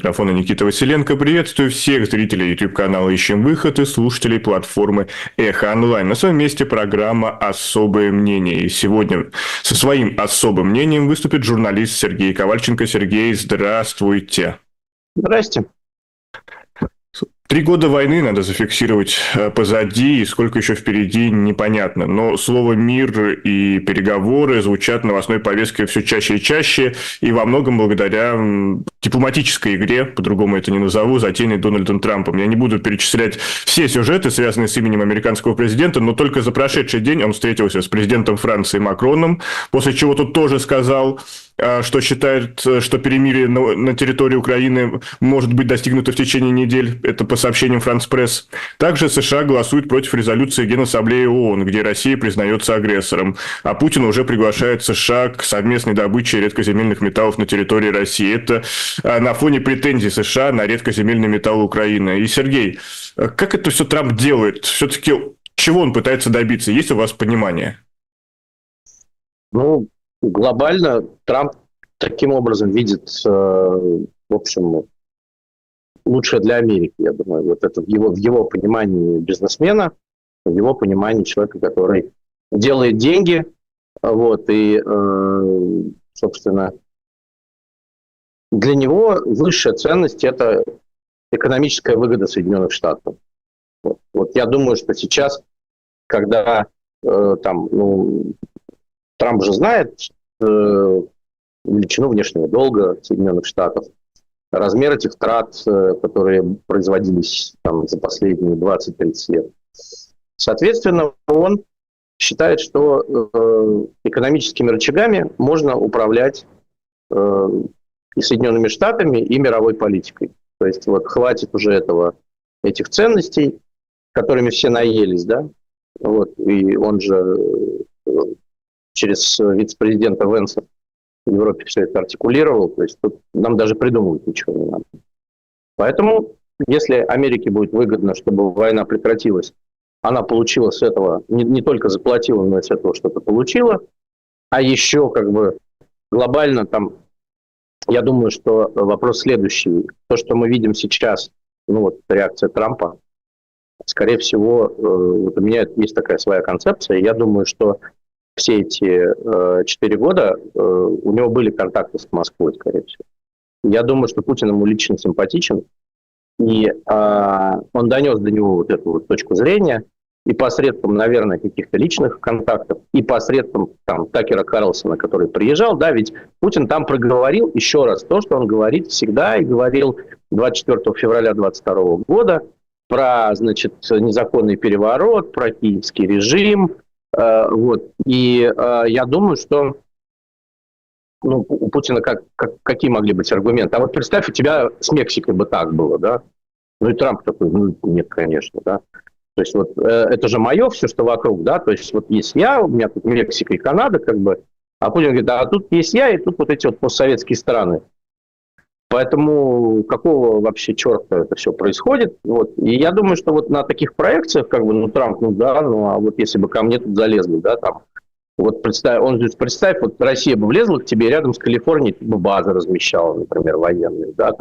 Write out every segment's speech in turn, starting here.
Микрофона Никита Василенко. Приветствую всех зрителей YouTube-канала «Ищем выход» и слушателей платформы «Эхо Онлайн». На своем месте программа «Особое мнение». И сегодня со своим особым мнением выступит журналист Сергей Ковальченко. Сергей, здравствуйте. Здрасте. 3 года войны надо зафиксировать позади, и сколько еще впереди, непонятно. Но слово «мир» и переговоры звучат в новостной повестке все чаще и чаще, и во многом благодаря дипломатической игре, по-другому это не назову, затеянной Дональдом Трампом. Я не буду перечислять все сюжеты, связанные с именем американского президента, но только за прошедший день он встретился с президентом Франции Макроном, после чего тот тоже сказал, что считает, что перемирие на территории Украины может быть достигнуто в течение недель. Это по сообщениям France Press. Также США голосуют против резолюции Генассамблеи ООН, где Россия признается агрессором. А Путин уже приглашает США к совместной добыче редкоземельных металлов на территории России. Это на фоне претензий США на редкоземельные металлы Украины. И, Сергей, как это все Трамп делает? Все-таки чего он пытается добиться? Есть у вас понимание? Глобально Трамп таким образом видит, в общем, лучшее для Америки, я думаю. Вот это в его понимании бизнесмена, в его понимании человека, который делает деньги, и, собственно, для него высшая ценность – это экономическая выгода Соединенных Штатов. Вот я думаю, что сейчас, когда Трамп же знает величину внешнего долга Соединенных Штатов, размер этих трат, которые производились за последние 20-30 лет. Соответственно, он считает, что экономическими рычагами можно управлять и Соединенными Штатами, и мировой политикой. То есть хватит уже этих ценностей, которыми все наелись, да, и он же через вице-президента Венса в Европе все это артикулировал, то есть тут нам даже придумывать ничего не надо. Поэтому, если Америке будет выгодно, чтобы война прекратилась, она получила с этого, не только заплатила, но и с этого что-то получила, а еще глобально я думаю, что вопрос следующий. То, что мы видим сейчас, реакция Трампа, скорее всего, у меня есть такая своя концепция, я думаю, что все эти 4 года у него были контакты с Москвой, скорее всего. Я думаю, что Путин ему лично симпатичен, и он донес до него эту точку зрения, и посредством, наверное, каких-то личных контактов, и посредством Такера Карлсона, который приезжал, да, ведь Путин там проговорил еще раз то, что он говорит всегда, и говорил 24 февраля 2022 года про, незаконный переворот, про киевский режим. И я думаю, что у Путина какие могли быть аргументы? А представь, у тебя с Мексикой бы так было, да? И Трамп такой, нет, конечно, да. То есть это же мое все, что вокруг, да, то есть есть я, у меня тут Мексика и Канада, а Путин говорит, а тут есть я, и тут эти постсоветские страны. Поэтому какого вообще черта это все происходит? И я думаю, что на таких проекциях, Трамп, а если бы ко мне тут залезли, да, представь, Россия бы влезла к тебе, рядом с Калифорнией бы базы размещала, например, военные, да,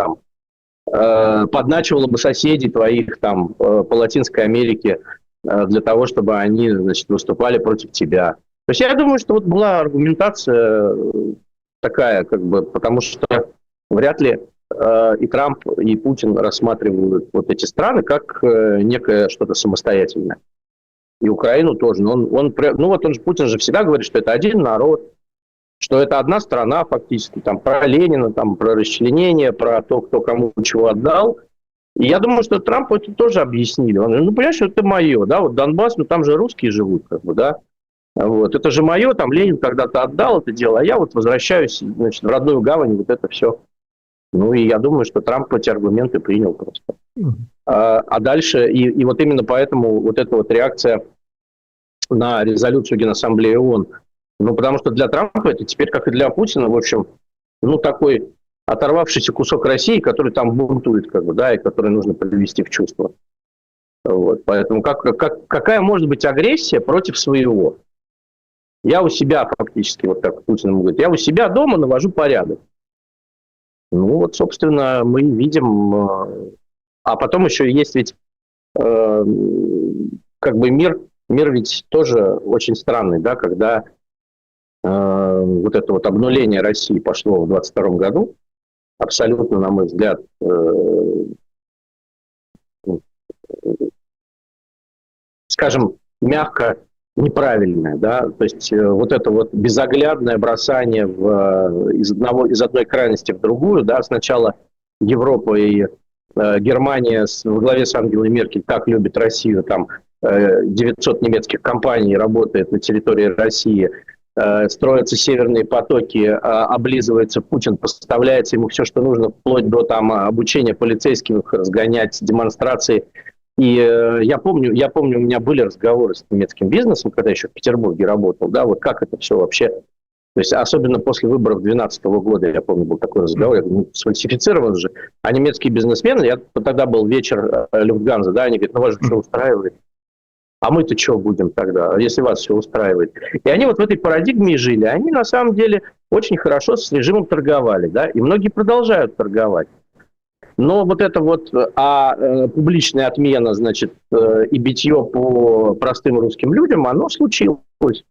подначивала бы соседей твоих по Латинской Америке для того, чтобы они, выступали против тебя. То есть я думаю, что была аргументация такая, потому что вряд ли и Трамп, и Путин рассматривают эти страны как некое что-то самостоятельное. И Украину тоже. Но Путин же всегда говорит, что это один народ, что это одна страна фактически, про Ленина, про расчленение, про то, кто кому чего отдал. И я думаю, что Трампу это тоже объяснили. Он говорит, понимаешь, это мое, да, Донбасс, там же русские живут, да. Это же мое, Ленин когда-то отдал это дело, а я возвращаюсь, в родную гавань, это все. И я думаю, что Трамп эти аргументы принял просто. А дальше, и именно поэтому эта реакция на резолюцию Генассамблеи ООН, потому что для Трампа это теперь, как и для Путина, в общем, такой оторвавшийся кусок России, который там бунтует, и который нужно привести в чувство. Поэтому какая может быть агрессия против своего? Я у себя фактически, как Путин ему говорит, я у себя дома навожу порядок. Ну, вот, собственно, мы видим... А потом еще есть ведь э, как бы мир ведь тоже очень странный, да, когда вот это вот обнуление России пошло в 22 году, абсолютно, на мой взгляд, скажем, мягко неправильное, да, то есть вот это вот безоглядное бросание из одной крайности в другую, да, сначала Европа и Германия во главе с Ангелой Меркель так любит Россию, там 900 немецких компаний работает на территории России, строятся северные потоки, облизывается Путин, поставляется ему все, что нужно, вплоть до там обучения полицейских, разгонять демонстрации. И я помню, у меня были разговоры с немецким бизнесом, когда еще в Петербурге работал, да, вот как это все вообще, то есть особенно после выборов 2012 года, я помню, был такой разговор, я говорю, ну, сфальсифицирован же, а немецкие бизнесмены, тогда был вечер Люфтганза, да, они говорят, ну вас же все устраивает, а мы-то что будем тогда, если вас все устраивает? И они вот в этой парадигме жили, они на самом деле очень хорошо с режимом торговали, да, и многие продолжают торговать. Но вот это вот, публичная отмена, значит, и битье по простым русским людям, оно случилось.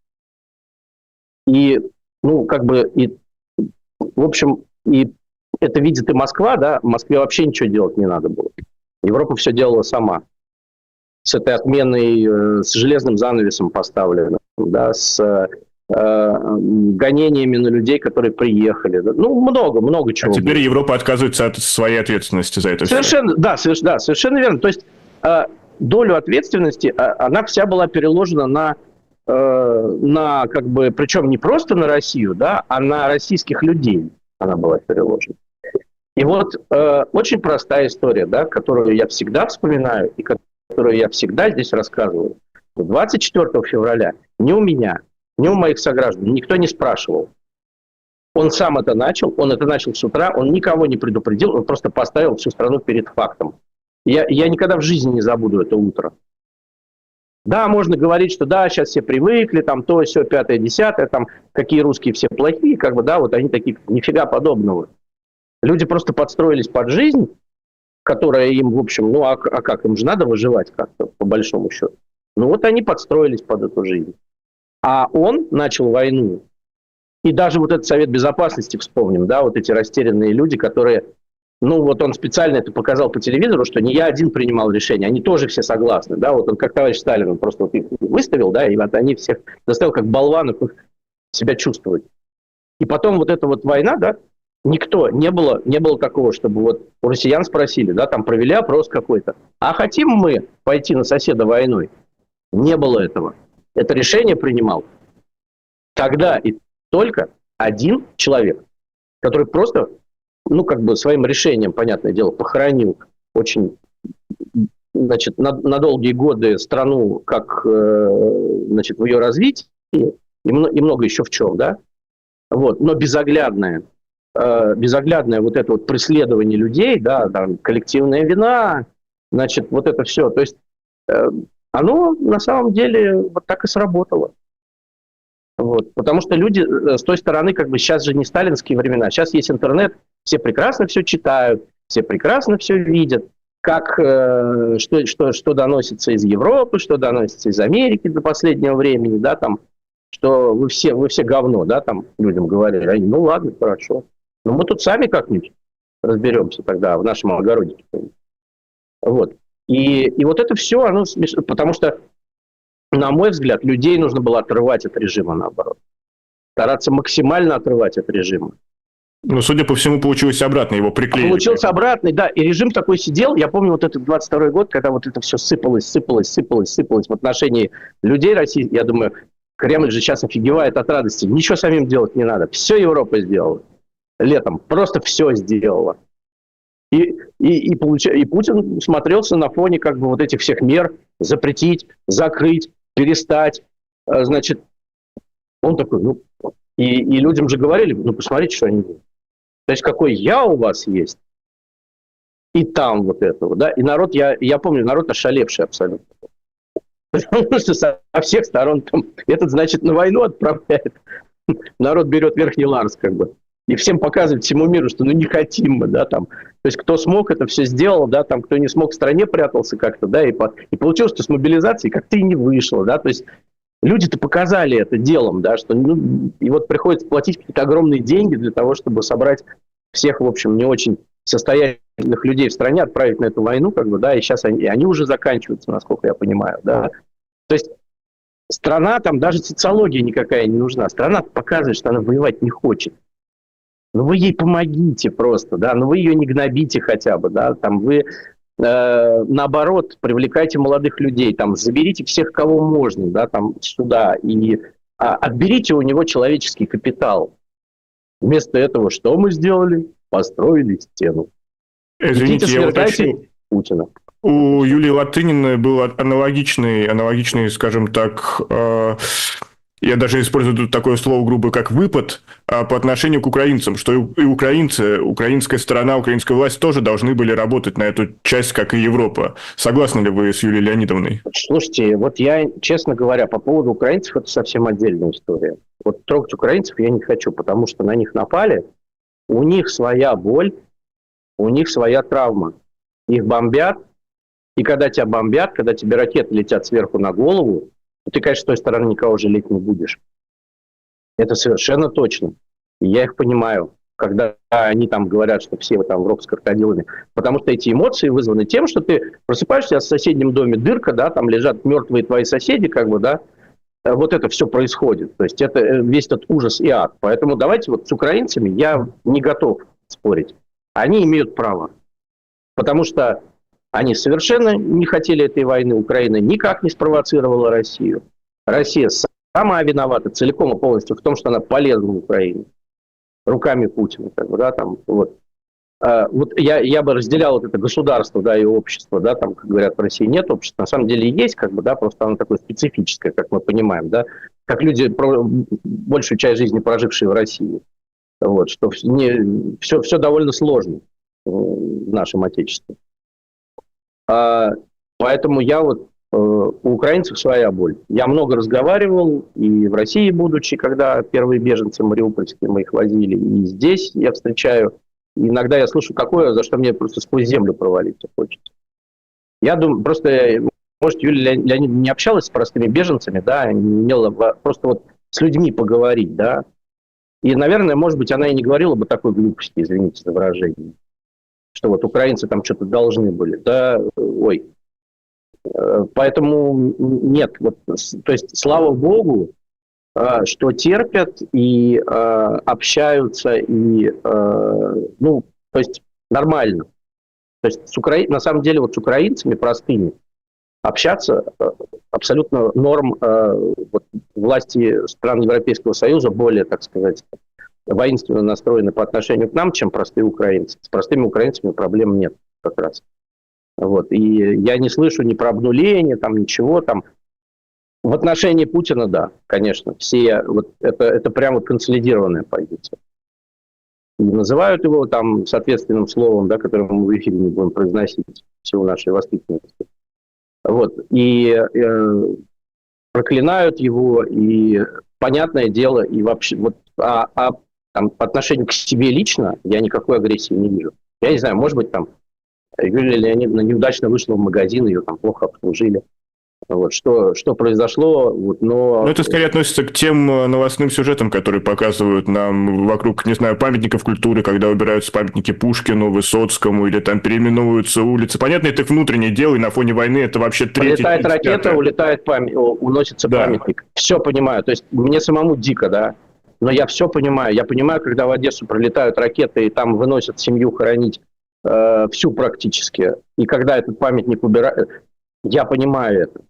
И, ну, как бы, и, в общем, и это видит и Москва, да, в Москве вообще ничего делать не надо было. Европа все делала сама. С этой отменой, с железным занавесом поставленным, да, с гонениями на людей, которые приехали. Ну, много чего. А теперь было. Европа отказывается от своей ответственности за это. Совершенно, да, совершенно верно. То есть долю ответственности, она вся была переложена на как бы, причем не просто на Россию, да, а на российских людей она была переложена. И вот очень простая история, да, которую я всегда вспоминаю и которую я всегда здесь рассказываю. 24 февраля ни у меня, ни у моих сограждан никто не спрашивал. Он сам это начал, он это начал с утра, он никого не предупредил, он просто поставил всю страну перед фактом. Я никогда в жизни не забуду это утро. Да, можно говорить, что да, сейчас все привыкли, там то, сё, пятое, десятое, там какие русские все плохие, как бы, да, вот они такие, нифига подобного. Люди просто подстроились под жизнь, которая им, в общем, ну а как, им же надо выживать как-то, по большому счету. Ну вот они подстроились под эту жизнь. А он начал войну. И даже вот этот Совет Безопасности, вспомним, да, вот эти растерянные люди, которые, ну вот он специально это показал по телевизору, что не я один принимал решение, они тоже все согласны, да, вот он как товарищ Сталин, он просто вот их выставил, да, и вот они всех заставил как болванов себя чувствовать. И потом вот эта вот война, да, не было такого, чтобы вот у россиян спросили, да, там провели опрос какой-то, а хотим мы пойти на соседа войной? Не было этого. Это решение принимал тогда и только один человек, который просто, ну, как бы своим решением, понятное дело, похоронил очень, значит, на долгие годы страну, как, значит, в ее развитии, и много еще в чем, да, вот, но безоглядное вот это вот преследование людей, да, там, коллективная вина, значит, вот это все, то есть оно на самом деле вот так и сработало. Вот. Потому что люди с той стороны, как бы сейчас же не сталинские времена, сейчас есть интернет, все прекрасно все читают, все прекрасно все видят, как, что доносится из Европы, что доносится из Америки до последнего времени, да, там, что вы все говно, да, там людям говорили, они, ну ладно, хорошо, но мы тут сами как-нибудь разберемся тогда в нашем огороде. Вот. И вот это все, оно смешно, потому что, на мой взгляд, людей нужно было отрывать от режима, наоборот. Стараться максимально отрывать от режима. Ну, судя по всему, получилось обратно, его приклеили. Получилось обратно, да, и режим такой сидел, я помню вот этот 22 год, когда вот это все сыпалось в отношении людей России, я думаю, Кремль же сейчас офигевает от радости, ничего самим делать не надо, все Европа сделала летом, просто все сделала. И Путин смотрелся на фоне как бы вот этих всех мер запретить, закрыть, перестать. Значит, он такой, ну, и людям же говорили, ну, посмотрите, что они делают. То есть, какой я у вас есть, и там вот этого, да. И народ, я помню, народ ошалевший абсолютно. Потому что со всех сторон там, этот, значит, на войну отправляет. Народ берет Верхний Ларс, как бы. и всем показывать всему миру, что не хотим мы, да, там. То есть кто смог, это все сделал, да, там, кто не смог, в стране прятался как-то, да, и получилось, что с мобилизацией как-то и не вышло, да, то есть люди-то показали это делом, да, что, и вот приходится платить какие-то огромные деньги для того, чтобы собрать всех, в общем, не очень состоятельных людей в стране, отправить на эту войну, как бы, да, и сейчас они уже заканчиваются, насколько я понимаю, да. То есть страна, там даже социология никакая не нужна, страна показывает, что она воевать не хочет. Ну, вы ей помогите просто, да, ну, вы ее не гнобите хотя бы, да, там, вы, наоборот, привлекайте молодых людей, там, заберите всех, кого можно, да, там, сюда, и отберите у него человеческий капитал. Вместо этого что мы сделали? Построили стену. Извините, идите, я уточню. Путина. У Юлии Латыниной был аналогичный, скажем так, я даже использую тут такое слово грубо, как выпад, по отношению к украинцам, что и украинцы, украинская сторона, украинская власть тоже должны были работать на эту часть, как и Европа. Согласны ли вы с Юлией Леонидовной? Слушайте, вот я, честно говоря, по поводу украинцев, это совсем отдельная история. Вот трогать украинцев я не хочу, потому что на них напали, у них своя боль, у них своя травма. Их бомбят, и когда тебя бомбят, когда тебе ракеты летят сверху на голову, ты, конечно, с той стороны никого жалеть не будешь. Это совершенно точно. И я их понимаю, когда они там говорят, что все вы там в рот с крокодилами. Потому что эти эмоции вызваны тем, что ты просыпаешься, а в соседнем доме дырка, да, там лежат мертвые твои соседи, как бы, да. Вот это все происходит. То есть это весь этот ужас и ад. Поэтому давайте вот с украинцами я не готов спорить. Они имеют право. Потому что они совершенно не хотели этой войны. Украина никак не спровоцировала Россию. Россия сама виновата целиком и полностью в том, что она полезла в Украине. Руками Путина. Как бы, да, там, вот. Вот я бы разделял вот это государство, да, и общество, да, там, как говорят, в России нет общества, на самом деле есть, как бы, да, просто оно такое специфическое, как мы понимаем, да, как люди, большую часть жизни прожившие в России. Вот, что все довольно сложно в нашем Отечестве. Поэтому я вот у украинцев своя боль. Я много разговаривал и в России, будучи, когда первые беженцы мариупольские мы их возили, и здесь я встречаю. Иногда я слышу такое, за что мне просто сквозь землю провалиться хочется. Я думаю, просто, может, Юлия Леонидовна не общалась с простыми беженцами, да, не имела просто вот с людьми поговорить, да. И, наверное, может быть, она и не говорила бы такой глупости, извините за выражение, что вот украинцы там что-то должны были, да, ой. Поэтому нет, вот, то есть, слава богу, что терпят и общаются, и, ну, то есть, нормально. То есть, на самом деле, вот с украинцами простыми общаться абсолютно норм. Вот, власти стран Европейского Союза более, так сказать, воинственно настроены по отношению к нам, чем простые украинцы. С простыми украинцами проблем нет как раз. Вот. И я не слышу ни про обнуление, там, ничего там. В отношении Путина, да, конечно. Все, вот это прямо консолидированная позиция. И называют его там соответственным словом, да, которое мы в эфире не будем произносить, всего нашей воспитанности. Вот. И проклинают его, и понятное дело, и вообще, вот, там, по отношению к себе лично я никакой агрессии не вижу. Я не знаю, может быть, там Юлия Леонидовна неудачно вышла в магазин, ее там плохо обслужили. Вот, что произошло, вот, но... Ну, это скорее относится к тем новостным сюжетам, которые показывают нам вокруг, не знаю, памятников культуры, когда убираются памятники Пушкину, Высоцкому, или там переименовываются улицы. Понятно, это их внутреннее дело, и на фоне войны это вообще третье... Прилетает ракета, уносится памятник. Все понимаю, то есть мне самому дико, да, но я все понимаю. Я понимаю, когда в Одессу прилетают ракеты, и там выносят семью хоронить всю практически, и когда этот памятник убирают, я понимаю это.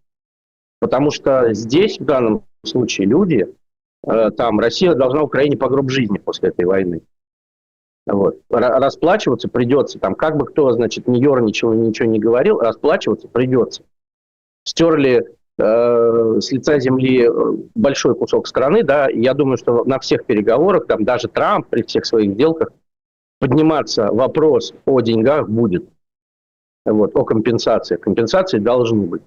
Потому что здесь, в данном случае, люди, там, Россия должна Украине по гроб жизни после этой войны. Вот. Расплачиваться придется, там, как бы кто, значит, не ерничал, ничего не говорил, расплачиваться придется. Стерли с лица земли большой кусок страны, да, и я думаю, что на всех переговорах, там, даже Трамп при всех своих сделках, подниматься вопрос о деньгах будет, вот, о компенсации. Компенсации должны быть.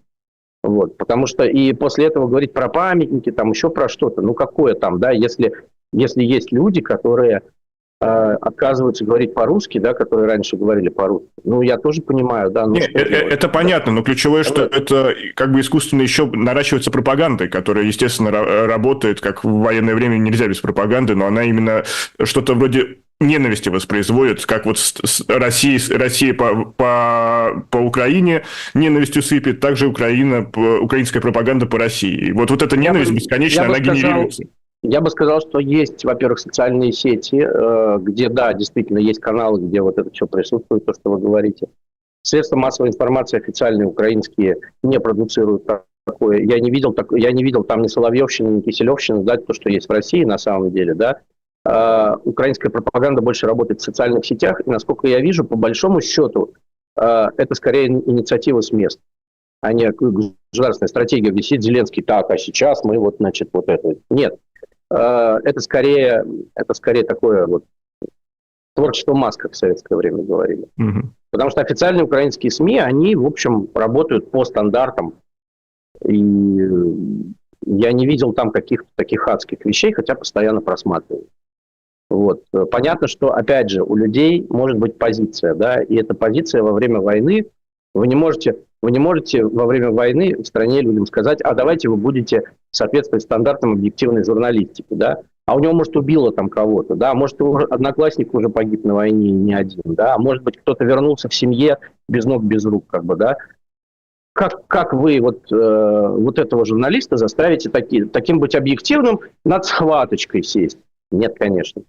Вот, потому что и после этого говорить про памятники, там еще про что-то, ну какое там, да, если есть люди, которые отказываются говорить по-русски, да, которые раньше говорили по-русски. Ну, я тоже понимаю, да, ну Не, что делать? это понятно, но ключевое, что Вот. это как бы искусственно еще наращивается пропагандой, которая, естественно, работает, как в военное время нельзя без пропаганды, но она именно что-то вроде ненависти воспроизводит, как вот Россия по Украине ненавистью сыпет, также украинская пропаганда по России. И вот эта Я ненависть бы, я бесконечно, бы она сказал, генерируется. я бы сказал, что есть, во-первых, социальные сети, где, да, действительно есть каналы, где вот это все присутствует, то, что вы говорите. Средства массовой информации официальные украинские не продуцируют такое. Я не видел там ни Соловьевщины, ни Киселевщины, да, то, что есть в России на самом деле, да. Украинская пропаганда больше работает в социальных сетях, и, насколько я вижу, по большому счету, это скорее инициатива с мест, а не государственная стратегия, где сидит Зеленский, так, а сейчас мы вот, значит, вот это. Нет. Это скорее такое вот творчество Маска в советское время говорили. Мгм. Потому что официальные украинские СМИ, они, в общем, работают по стандартам. И я не видел там каких-то таких адских вещей, хотя постоянно просматриваю. Вот. Понятно, что, опять же, у людей может быть позиция, да, и эта позиция во время войны, вы не можете во время войны в стране людям сказать, а давайте вы будете соответствовать стандартам объективной журналистики, да, а у него, может, убило там кого-то, да, может, его одноклассник уже погиб на войне, не один, да, а может быть, кто-то вернулся в семье без ног, без рук, как бы, да. Как вы вот этого журналиста заставите таким быть объективным, над схваточкой сесть? Нет, конечно.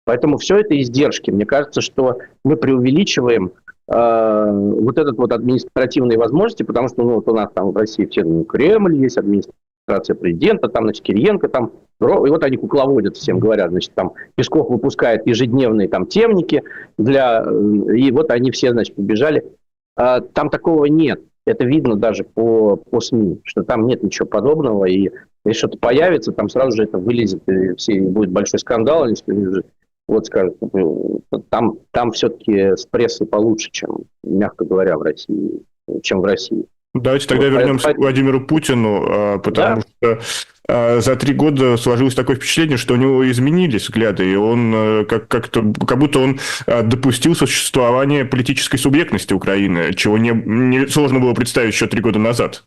Поэтому все это издержки. Мне кажется, что мы преувеличиваем вот этот вот административные возможности, потому что вот у нас там в России все, Кремль есть, администрация президента, там, значит, Кириенко, там, и вот они кукловодят, всем говорят, значит, там Песков выпускает ежедневные там темники и вот они все, значит, побежали. Там такого нет. Это видно даже по СМИ, что там нет ничего подобного, и если что-то появится, там сразу же это вылезет, и будет большой скандал, вот скажут, там все-таки с прессой получше, чем, мягко говоря, чем в России. Давайте тогда Вот, вернемся к Владимиру Путину, потому да, что за 3 года сложилось такое впечатление, что у него изменились взгляды, и он как будто он допустил существование политической субъектности Украины, чего не сложно было представить еще 3 года назад.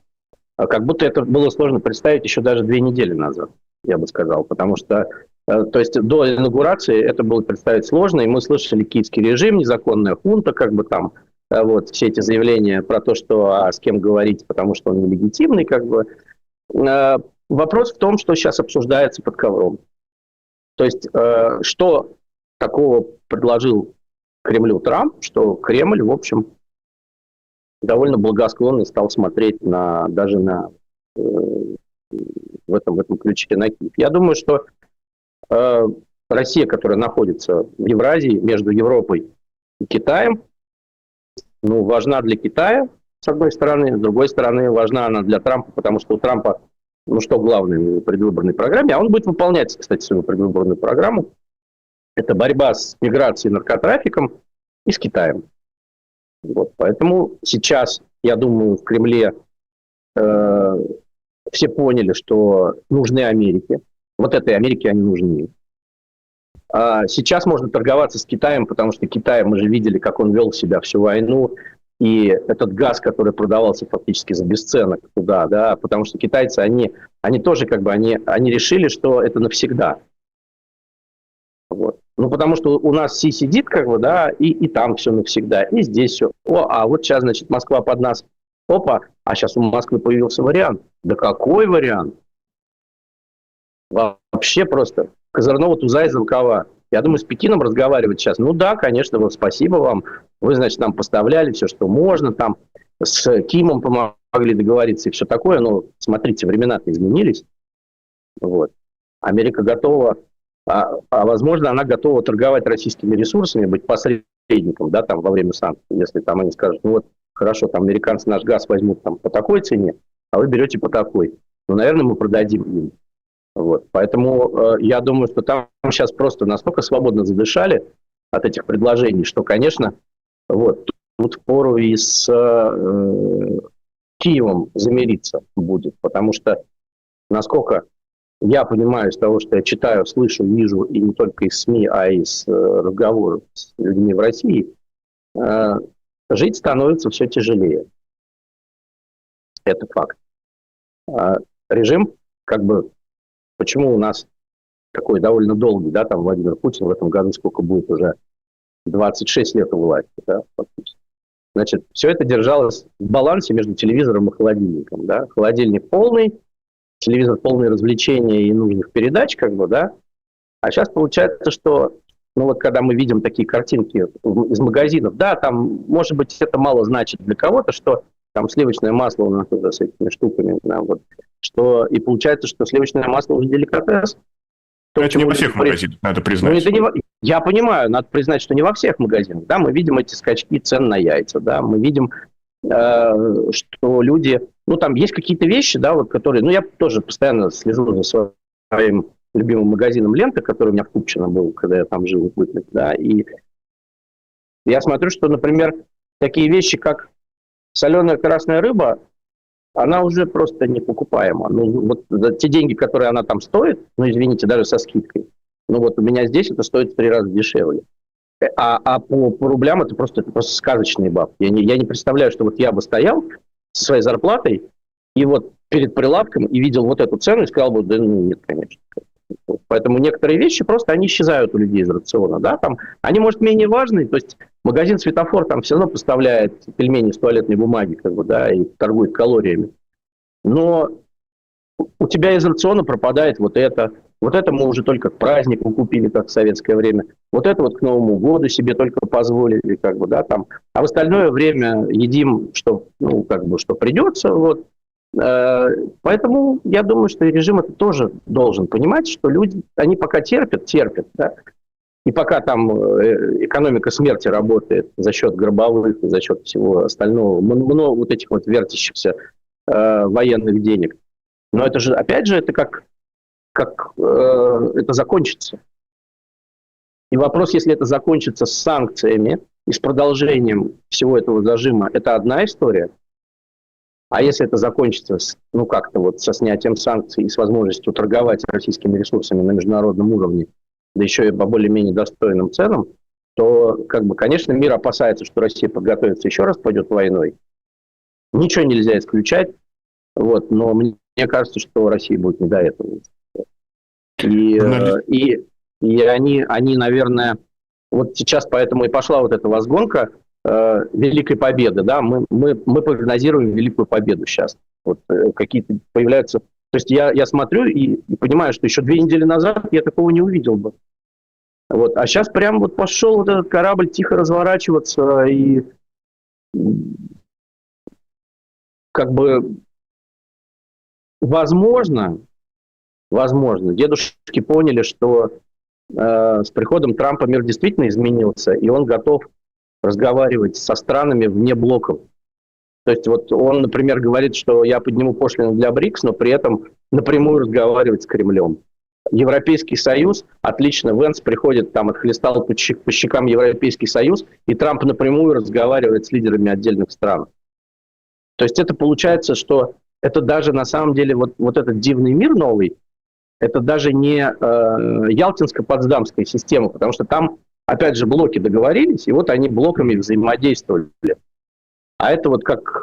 как будто это было сложно представить еще даже 2 недели назад, я бы сказал, потому что то есть до инаугурации это было представить сложно, и мы слышали киевский режим, незаконная хунта, как бы там, вот все эти заявления про то, что с кем говорить, потому что он нелегитимный, как бы. Вопрос в том, что сейчас обсуждается под ковром. То есть что такого предложил Кремлю Трамп, что Кремль, в общем, довольно благосклонно стал смотреть даже в этом ключе на Киев. Я думаю, что Россия, которая находится в Евразии, между Европой и Китаем, важна для Китая, с одной стороны, с другой стороны, важна она для Трампа, потому что у Трампа, что главное в предвыборной программе, а он будет выполнять, кстати, свою предвыборную программу, это борьба с миграцией и наркотрафиком и с Китаем. Вот. Поэтому сейчас, я думаю, в Кремле все поняли, что нужны Америке. Вот этой Америке они нужны. Сейчас можно торговаться с Китаем, потому что Китай, мы же видели, как он вел себя всю войну, и этот газ, который продавался фактически за бесценок туда, да, потому что китайцы, они тоже как бы, они решили, что это навсегда. Вот. Потому что у нас Си сидит, как бы, да, и там все навсегда, и здесь все. А вот сейчас, значит, Москва под нас. Опа, а сейчас у Москвы появился вариант. Да какой вариант? Вообще просто козырного туза из рукава. Я думаю, с Пекином разговаривать сейчас. Да, конечно, вот спасибо вам. Вы, значит, нам поставляли все, что можно. Там с Кимом помогли договориться и все такое. Но смотрите, времена-то изменились. Вот. Америка готова, возможно, она готова торговать российскими ресурсами, быть посредником, да, там во время санкций. Если там они скажут, хорошо, там американцы наш газ возьмут там по такой цене, а вы берете по такой. Наверное, мы продадим им. Вот. Поэтому я думаю, что там сейчас просто настолько свободно задышали от этих предложений, что, конечно, тут впору и с Киевом замириться будет, потому что насколько я понимаю из того, что я читаю, слышу, вижу, и не только из СМИ, а и из разговоров с людьми в России, э, жить становится все тяжелее. Это факт. А режим, как бы, почему у нас такой довольно долгий, да, там Владимир Путин в этом году сколько будет уже, 26 лет у власти, да, фактически. Значит, все это держалось в балансе между телевизором и холодильником, да. Холодильник полный, телевизор полный развлечений и нужных передач, как бы, да. А сейчас получается, что, ну вот когда мы видим такие картинки из магазинов, да, там, может быть, это мало значит для кого-то, что там сливочное масло у нас уже с этими штуками, да, вот, что, и получается, что сливочное масло уже деликатес. Но это не во всех магазинах, надо Ну, признать. это не Я понимаю, надо признать, что не во всех магазинах. Да, мы видим эти скачки цен на яйца, да, мы видим, что люди, ну, там есть какие-то вещи, да, вот, которые, ну, я тоже постоянно слежу за своим любимым магазином «Лента», который у меня в Купчино был, когда я там жил, да, и я смотрю, что, например, такие вещи, как соленая красная рыба, она уже просто не покупаема. Ну, вот за те деньги, которые она там стоит, ну, извините, даже со скидкой, ну, вот у меня здесь это стоит в 3 раза дешевле. А по рублям это просто сказочные бабки. Я не представляю, что вот я бы стоял со своей зарплатой и вот перед прилавком и видел вот эту цену и сказал бы, да ну, нет, конечно. Поэтому некоторые вещи просто они исчезают у людей из рациона. Да? Там, они, может, менее важные. То есть магазин «Светофор» там все равно поставляет пельмени с туалетной бумаги, как бы, да, и торгует калориями. Но у тебя из рациона пропадает вот это. Вот это мы уже только к празднику купили, как в советское время. Вот это вот к Новому году себе только позволили, как бы, да, там. А в остальное время едим, что, ну, как бы, что придется, вот. Поэтому я думаю, что режим это тоже должен понимать, что люди, они пока терпят, да, и пока там экономика смерти работает за счет гробовых, за счет всего остального, много вот этих вот вертящихся военных денег. Но это же, опять же, это как это закончится. И вопрос, если это закончится с санкциями и с продолжением всего этого зажима, это одна история. А если это закончится, ну, как-то вот со снятием санкций и с возможностью торговать российскими ресурсами на международном уровне, да еще и по более-менее достойным ценам, то, как бы, конечно, мир опасается, что Россия подготовится еще раз, пойдет войной. Ничего нельзя исключать, вот, но мне кажется, что России будет не до этого. И они, наверное, вот сейчас поэтому и пошла вот эта возгонка Великой Победы, да, мы прогнозируем Великую Победу сейчас. Вот какие-то появляются... То есть я смотрю и понимаю, что еще 2 недели назад я такого не увидел бы. Вот. А сейчас прям вот пошел вот этот корабль тихо разворачиваться, и как бы возможно, дедушки поняли, что с приходом Трампа мир действительно изменился, и он готов разговаривать со странами вне блоков. То есть вот он, например, говорит, что я подниму пошлину для БРИКС, но при этом напрямую разговаривать с Кремлем. Европейский Союз, отлично, Венс приходит, там отхлестал по щекам Европейский Союз, и Трамп напрямую разговаривает с лидерами отдельных стран. То есть это получается, что это даже на самом деле вот этот дивный мир новый, это даже не Ялтинско-Потсдамская система, потому что там, опять же, блоки договорились, и вот они блоками взаимодействовали. А это вот, как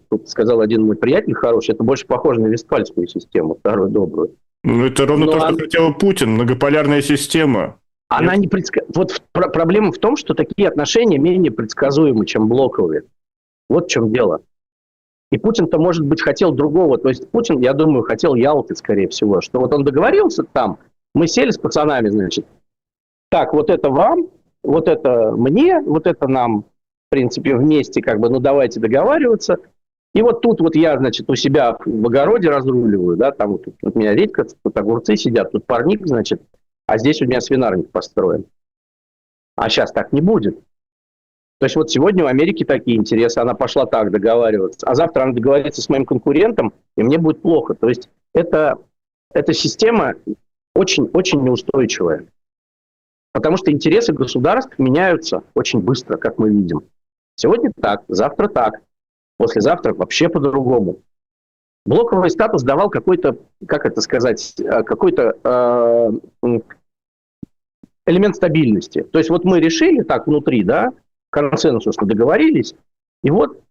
тут сказал один мой приятель хороший, это больше похоже на Вестфальскую систему, старую добрую. Ну, это ровно то, что хотел Путин, многополярная система. Она не Вот проблема в том, что такие отношения менее предсказуемы, чем блоковые. Вот в чем дело. И Путин-то, может быть, хотел другого. То есть Путин, я думаю, хотел Ялты, скорее всего. Что вот он договорился там, мы сели с пацанами, значит, так, вот это вам, вот это мне, вот это нам, в принципе, вместе, как бы, ну, давайте договариваться. И вот тут вот я, значит, у себя в огороде разруливаю, да, там вот у меня редька, тут огурцы сидят, тут парник, значит, а здесь у меня свинарник построен. А сейчас так не будет. То есть вот сегодня в Америке такие интересы, она пошла так договариваться, а завтра она договорится с моим конкурентом, и мне будет плохо. То есть эта система очень-очень неустойчивая. Потому что интересы государств меняются очень быстро, как мы видим. Сегодня так, завтра так, послезавтра вообще по-другому. Блоковый статус давал какой-то, как это сказать, какой-то элемент стабильности. То есть вот мы решили так внутри, да, консенсусно договорились, и вот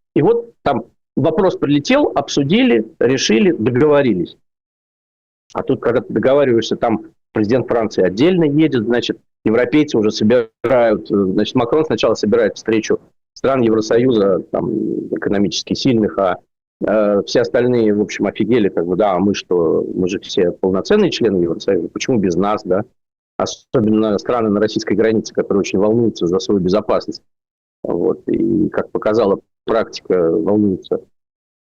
там вопрос прилетел, обсудили, решили, договорились. А тут, когда ты договариваешься, там президент Франции отдельно едет, значит, европейцы уже собирают, значит, Макрон сначала собирает встречу стран Евросоюза, там, экономически сильных, а все остальные, в общем, офигели, как бы, да, а мы что, мы же все полноценные члены Евросоюза, почему без нас, да? Особенно страны на российской границе, которые очень волнуются за свою безопасность. Вот. И, как показала практика, волнуются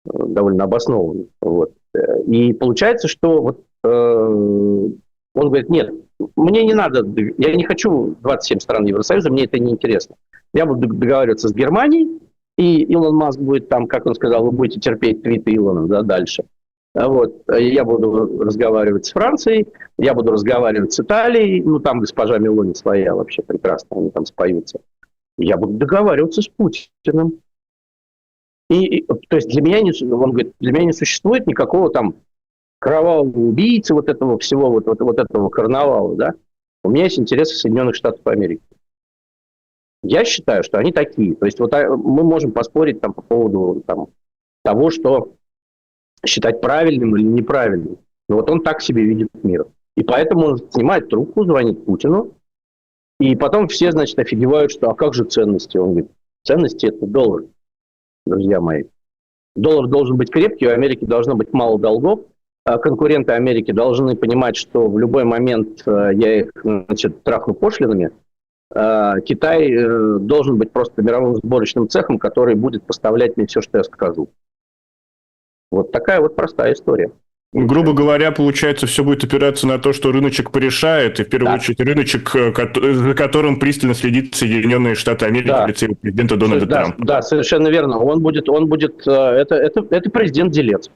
довольно обоснованно. Вот. И получается, что вот, он говорит, нет, мне не надо, я не хочу 27 стран Евросоюза, мне это не интересно. Я буду договариваться с Германией, и Илон Маск будет там, как он сказал, вы будете терпеть твиты Илона, да, дальше. Вот. Я буду разговаривать с Францией, я буду разговаривать с Италией, ну, там госпожа Мелони своя вообще прекрасно, они там споются. Я буду договариваться с Путиным. То есть для меня он говорит, для меня не существует никакого там кровавого убийцы, вот этого всего, вот этого карнавала, да. У меня есть интересы Соединенных Штатов Америки. Я считаю, что они такие. То есть вот мы можем поспорить там по поводу там, того, что считать правильным или неправильным. Но вот он так себе видит мир. И поэтому он снимает трубку, звонит Путину, и потом все, значит, офигевают, что а как же ценности? Он говорит, ценности – это доллар, друзья мои. Доллар должен быть крепкий, у Америки должно быть мало долгов, а конкуренты Америки должны понимать, что в любой момент я их, значит, трахну пошлинами. Китай должен быть просто мировым сборочным цехом, который будет поставлять мне все, что я скажу. Вот такая вот простая история. Грубо говоря, получается, все будет опираться на то, что рыночек порешает, и в первую очередь рыночек, за которым пристально следит Соединенные Штаты Америки в лице президента Дональда Трампа. Да, совершенно верно. Он будет это президент-делец.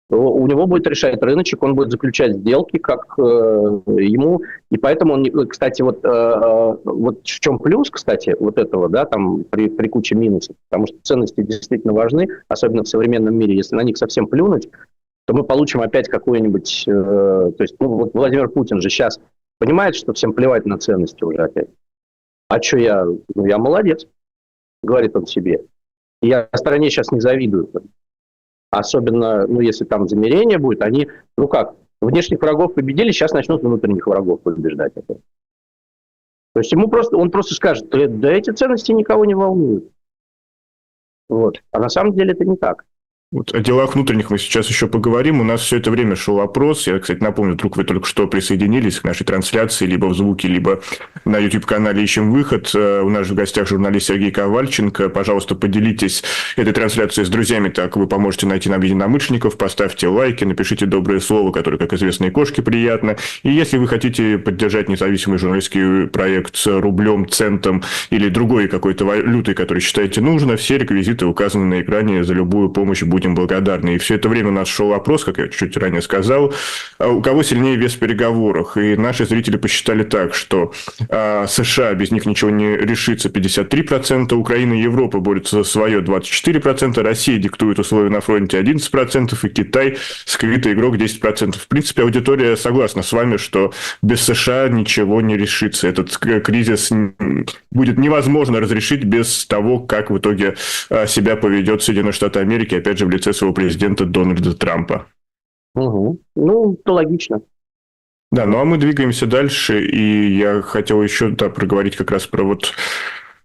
У него будет решать рыночек, он будет заключать сделки, как ему. И поэтому он, кстати, вот в чем плюс, кстати, вот этого, да, там при куче минусов, потому что ценности действительно важны, особенно в современном мире. Если на них совсем плюнуть, то мы получим опять какую-нибудь... то есть, вот Владимир Путин же сейчас понимает, что всем плевать на ценности уже опять. А что я... Ну, я молодец, говорит он себе. И я стране сейчас не завидую. Особенно, ну, если там замерение будет, они... Ну как, внешних врагов победили, сейчас начнут внутренних врагов побеждать. То есть он просто скажет, да эти ценности никого не волнуют. Вот. А на самом деле это не так. Вот о делах внутренних мы сейчас еще поговорим. У нас все это время шел опрос. Я, кстати, напомню, вдруг вы только что присоединились к нашей трансляции, либо в звуке, либо на YouTube-канале «Ищем выход». У нас же в гостях журналист Сергей Ковальченко. Пожалуйста, поделитесь этой трансляцией с друзьями, так вы поможете найти нам единомышленников. Поставьте лайки, напишите доброе слово, которое, как известно, и кошке приятно. И если вы хотите поддержать независимый журналистский проект с рублем, центом или другой какой-то валютой, которую считаете нужно, все реквизиты указаны на экране. За любую помощь будем благодарны. И все это время у нас шел опрос, как я чуть ранее сказал, у кого сильнее вес в переговорах. И наши зрители посчитали так, что США, без них ничего не решится, 53%, Украина и Европа борются за свое 24%, Россия диктует условия на фронте 11%, и Китай скрытый игрок 10%. В принципе, аудитория согласна с вами, что без США ничего не решится. Этот кризис будет невозможно разрешить без того, как в итоге себя поведет Соединенные Штаты Америки, опять же, в лице своего президента Дональда Трампа. Угу. Ну, это логично. Да, ну а мы двигаемся дальше, и я хотел еще проговорить как раз про вот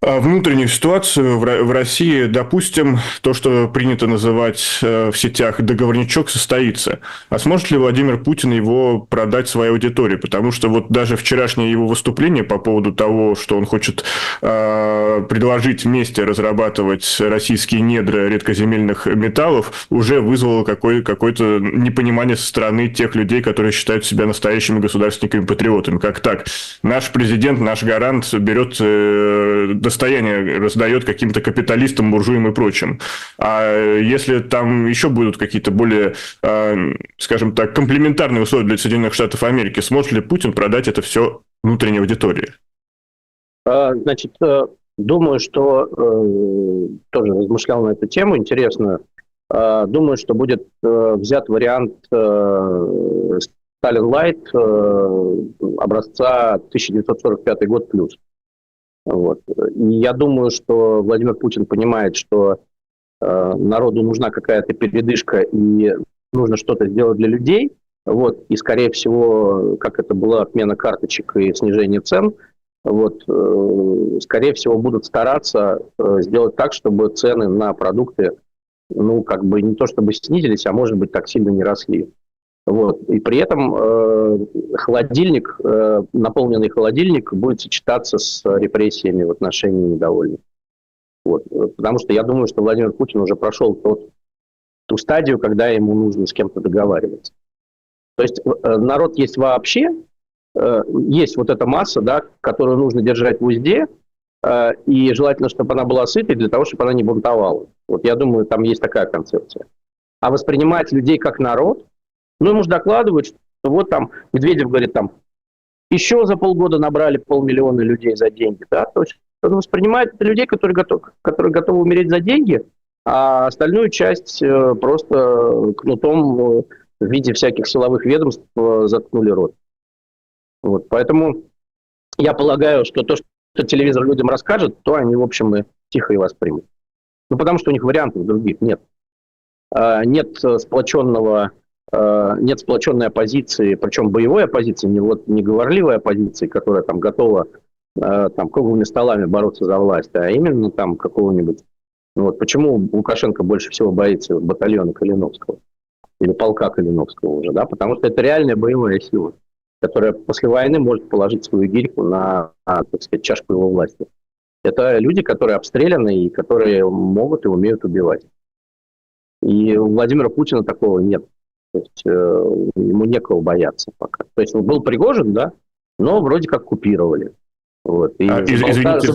внутреннюю ситуацию в России. Допустим, то, что принято называть в сетях договорничок, состоится. А сможет ли Владимир Путин его продать своей аудитории? Потому что вот даже вчерашнее его выступление по поводу того, что он хочет предложить вместе разрабатывать российские недра редкоземельных металлов, уже вызвало какое-то непонимание со стороны тех людей, которые считают себя настоящими государственниками-патриотами. Как так? Наш президент, наш гарант берет достояние, раздает каким-то капиталистам, буржуям и прочим. А если там еще будут какие-то более, скажем так, комплементарные условия для Соединенных Штатов Америки, сможет ли Путин продать это все внутренней аудитории? Значит, думаю, что тоже размышлял на эту тему. Интересно, Думаю, что будет взят вариант Сталин Лайт образца 1945 год плюс. Вот. И я думаю, что Владимир Путин понимает, что народу нужна какая-то передышка и нужно что-то сделать для людей. Вот. И, скорее всего, как это была отмена карточек и снижение цен, вот, скорее всего, будут стараться сделать так, чтобы цены на продукты, ну, как бы не то чтобы снизились, а может быть, так сильно не росли. Вот. И при этом холодильник, наполненный холодильник будет сочетаться с репрессиями в отношении недовольных. Вот. Потому что я думаю, что Владимир Путин уже прошел ту стадию, когда ему нужно с кем-то договариваться. То есть народ есть вообще, есть вот эта масса, да, которую нужно держать в узде, и желательно, чтобы она была сытой для того, чтобы она не бунтовала. Вот я думаю, там есть такая концепция. А воспринимать людей как народ, ну, ему же докладывают, что вот там Медведев говорит, там, еще за полгода набрали 500 000 людей за деньги, да, то есть он воспринимает людей, которые готовы умереть за деньги, а остальную часть просто кнутом в виде всяких силовых ведомств заткнули рот. Вот, поэтому я полагаю, что то, что телевизор людям расскажет, то они, в общем, и тихо и воспримут. Ну, потому что у них вариантов других нет. Нет сплоченной оппозиции, причем боевой оппозиции, не говорливой оппозиции, которая там готова там круглыми столами бороться за власть, а именно там какого-нибудь... Вот почему Лукашенко больше всего боится батальона Калиновского или полка Калиновского уже, да, потому что это реальная боевая сила, которая после войны может положить свою гирьку на, так сказать, чашку его власти. Это люди, которые обстреляны и которые могут и умеют убивать. И у Владимира Путина такого нет. То есть ему некого бояться пока. То есть был Пригожин, да, но вроде как купировали. Вот, и извините,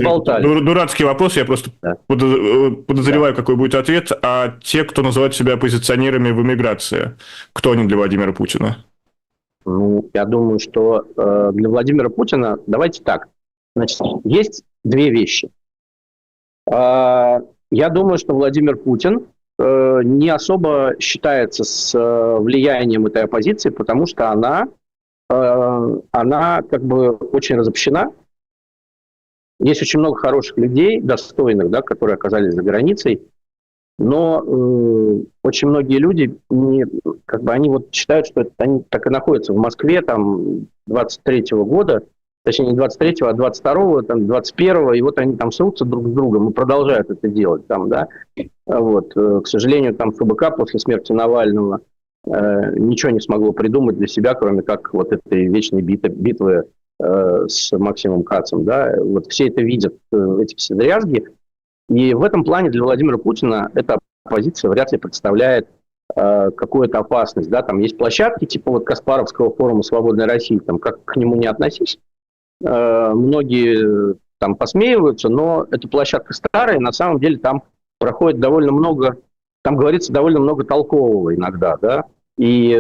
дурацкий вопрос, я просто подозреваю, какой будет ответ. А те, кто называют себя оппозиционерами в эмиграции, кто они для Владимира Путина? Ну, я думаю, что для Владимира Путина, давайте так, значит, есть две вещи. Я думаю, что Владимир Путин не особо считается с влиянием этой оппозиции, потому что она как бы очень разобщена. Есть очень много хороших людей, достойных, да, которые оказались за границей, но очень многие люди они вот считают, что они так и находятся в Москве там 23-го года, точнее не 23-го, а 22-го, там 21-го, и вот они там срутся друг с другом и продолжают это делать там, да. Вот. К сожалению, там ФБК после смерти Навального ничего не смогло придумать для себя, кроме как вот этой вечной битвы с Максимом Кацем, да, вот все это видят, эти все дрязги, и в этом плане для Владимира Путина эта оппозиция вряд ли представляет какую-то опасность, да, там есть площадки типа вот Каспаровского форума «Свободной России», там как к нему не относись, многие там посмеиваются, но эта площадка старая, на самом деле там проходит довольно много, там говорится довольно много толкового иногда, да, и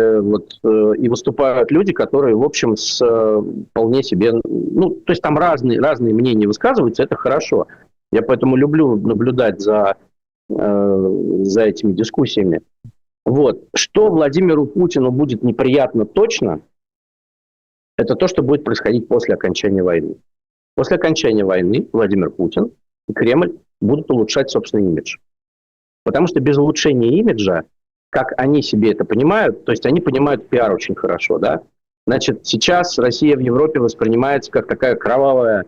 выступают люди, которые, в общем, вполне себе... Ну, то есть там разные мнения высказываются, это хорошо. Я поэтому люблю наблюдать за этими дискуссиями. Вот. Что Владимиру Путину будет неприятно точно, это то, что будет происходить после окончания войны. После окончания войны Владимир Путин и Кремль будут улучшать собственный имидж. Потому что без улучшения имиджа, как они себе это понимают, то есть они понимают пиар очень хорошо, да. Значит, сейчас Россия в Европе воспринимается как такая кровавый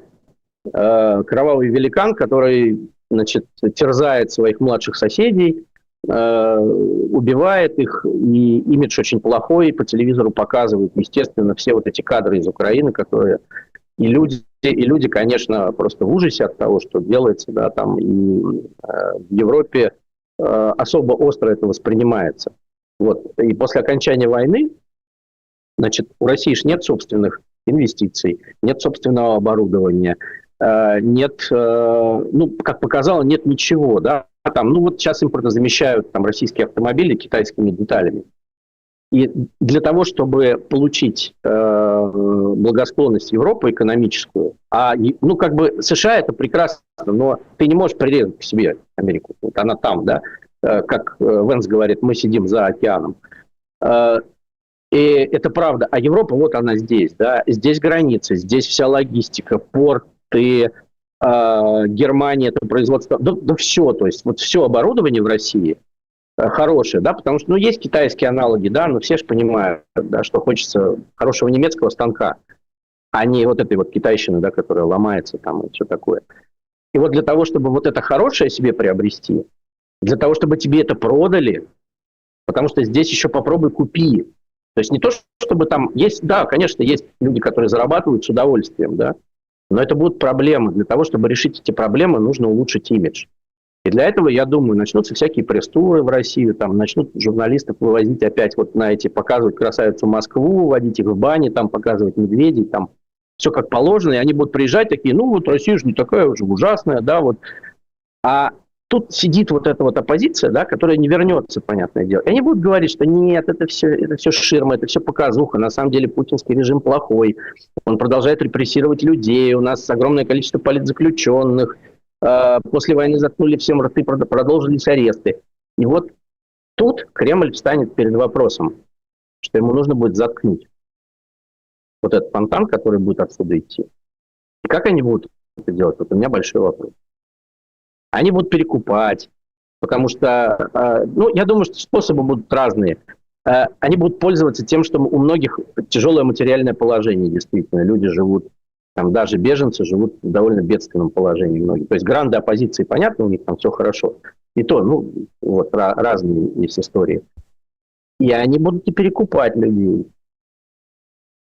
великан, который, значит, терзает своих младших соседей, убивает их, и имидж очень плохой, по телевизору показывают, естественно, все вот эти кадры из Украины, которые... И люди, конечно, просто в ужасе от того, что делается, да, там, и в Европе особо остро это воспринимается. Вот. И после окончания войны, значит, у России же нет собственных инвестиций, нет собственного оборудования, нет, как показало, нет ничего, да, там, вот сейчас импортозамещают там российские автомобили китайскими деталями. И для того, чтобы получить благосклонность Европы экономическую, США это прекрасно, но ты не можешь прирезать к себе Америку, вот она там, да, как Венс говорит, мы сидим за океаном. И это правда. А Европа, вот она здесь, да, здесь границы, здесь вся логистика, порты, Германия, это производство, да все, то есть вот все оборудование в России хорошее, да, потому что, ну, есть китайские аналоги, да, но все же понимают, да, что хочется хорошего немецкого станка, а не вот этой вот китайщины, да, которая ломается там и все такое. И вот для того, чтобы вот это хорошее себе приобрести, для того, чтобы тебе это продали, потому что здесь еще попробуй купи. То есть не то, чтобы там есть, да, конечно, есть люди, которые зарабатывают с удовольствием, да, но это будут проблемы. Для того, чтобы решить эти проблемы, нужно улучшить имидж. И для этого, я думаю, начнутся всякие пресс-туры в Россию, там начнут журналистов вывозить опять вот на эти, показывать красавицу Москву, водить их в бане, там показывать медведей, там все как положено, и они будут приезжать такие, ну вот Россия же не такая уже ужасная, да, вот. А тут сидит вот эта вот оппозиция, да, которая не вернется, понятное дело. И они будут говорить, что нет, это все ширма, это все показуха. На самом деле путинский режим плохой. Он продолжает репрессировать людей. У нас огромное количество политзаключенных. После войны заткнули всем рты, продолжились аресты. И вот тут Кремль встанет перед вопросом, что ему нужно будет заткнуть вот этот фонтан, который будет отсюда идти. И как они будут это делать? Вот у меня большой вопрос. Они будут перекупать, потому что, ну, я думаю, что способы будут разные. Они будут пользоваться тем, что у многих тяжелое материальное положение, действительно. Люди живут, там даже беженцы живут в довольно бедственном положении многие. То есть гранды оппозиции, понятно, у них там все хорошо. И то, ну, вот разные есть истории. И они будут и перекупать людей.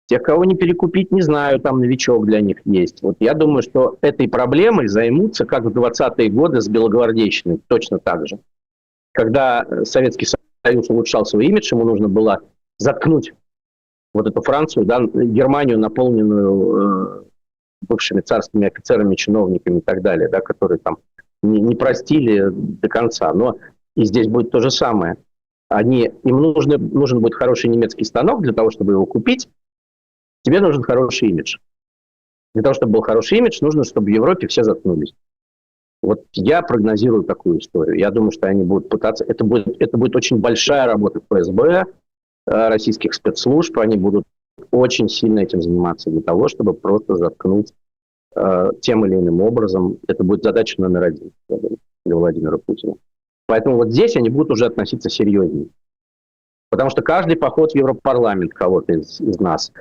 Тех, кого не перекупить, не знаю, там новичок для них есть. Вот я думаю, что этой проблемой займутся, как в 20-е годы с белогвардейщиной, точно так же. Когда Советский Союз улучшал свой имидж, ему нужно было заткнуть вот эту Францию, да, Германию, наполненную бывшими царскими офицерами, чиновниками и так далее, да, которые там не простили до конца. Но и здесь будет то же самое. Им нужен будет хороший немецкий станок для того, чтобы его купить. Тебе нужен хороший имидж. Для того, чтобы был хороший имидж, нужно, чтобы в Европе все заткнулись. Вот я прогнозирую такую историю. Я думаю, что они будут пытаться... Это будет очень большая работа ФСБ, российских спецслужб. Они будут очень сильно этим заниматься для того, чтобы просто заткнуть тем или иным образом. Это будет задача номер один для Владимира Путина. Поэтому вот здесь они будут уже относиться серьезнее. Потому что каждый поход в Европарламент кого-то из нас...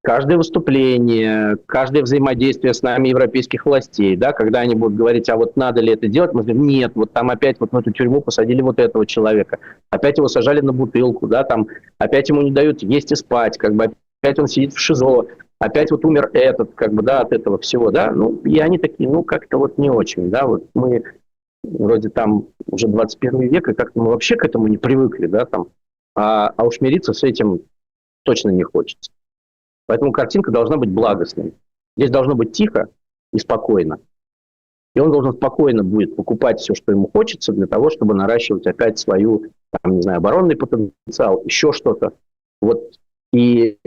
Каждое выступление, каждое взаимодействие с нами европейских властей, да, когда они будут говорить, а вот надо ли это делать, мы говорим, нет, вот там опять вот в эту тюрьму посадили вот этого человека, опять его сажали на бутылку, да, там опять ему не дают есть и спать, как бы опять он сидит в ШИЗО, опять вот умер этот, как бы, да, от этого всего, да, ну, и они такие, ну, как-то вот не очень, да, вот мы вроде там уже 21 век, и как-то мы вообще к этому не привыкли, да, там, а уж мириться с этим точно не хочется. Поэтому картинка должна быть благостной. Здесь должно быть тихо и спокойно. И он должен спокойно будет покупать все, что ему хочется, для того, чтобы наращивать опять свою, там, не знаю, оборонный потенциал, еще что-то. Вот. И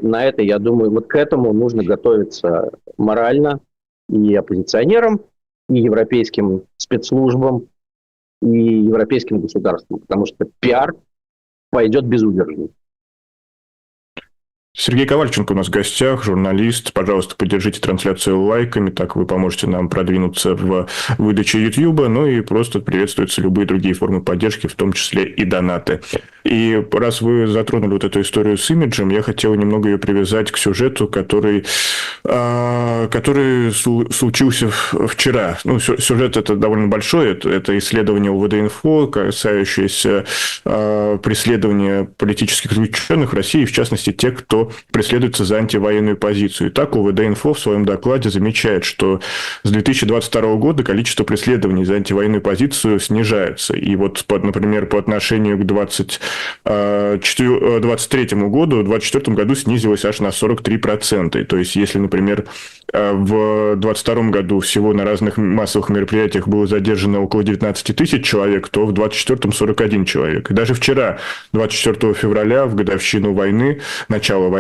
на это, я думаю, вот к этому нужно готовиться морально и оппозиционерам, и европейским спецслужбам, и европейским государствам. Потому что пиар пойдет безудержно. Сергей Ковальченко у нас в гостях, журналист. Пожалуйста, поддержите трансляцию лайками, так вы поможете нам продвинуться в выдаче YouTube, ну и просто приветствуются любые другие формы поддержки, в том числе и донаты. И раз вы затронули вот эту историю с имиджем, я хотел немного ее привязать к сюжету, который случился вчера. Ну, сюжет это довольно большой, это исследование УВД-инфо, касающееся преследования политических заключенных в России, в частности, тех, кто преследуется за антивоенную позицию. Так, УВД-инфо в своем докладе замечает, что с 2022 года количество преследований за антивоенную позицию снижается. И вот, например, по отношению к 2023 году, в 2024 году снизилось аж на 43%. То есть, если, например, в 2022 году всего на разных массовых мероприятиях было задержано около 19 тысяч человек, то в 2024 41 человек. И даже вчера, 24 февраля, в годовщину войны, начала войны,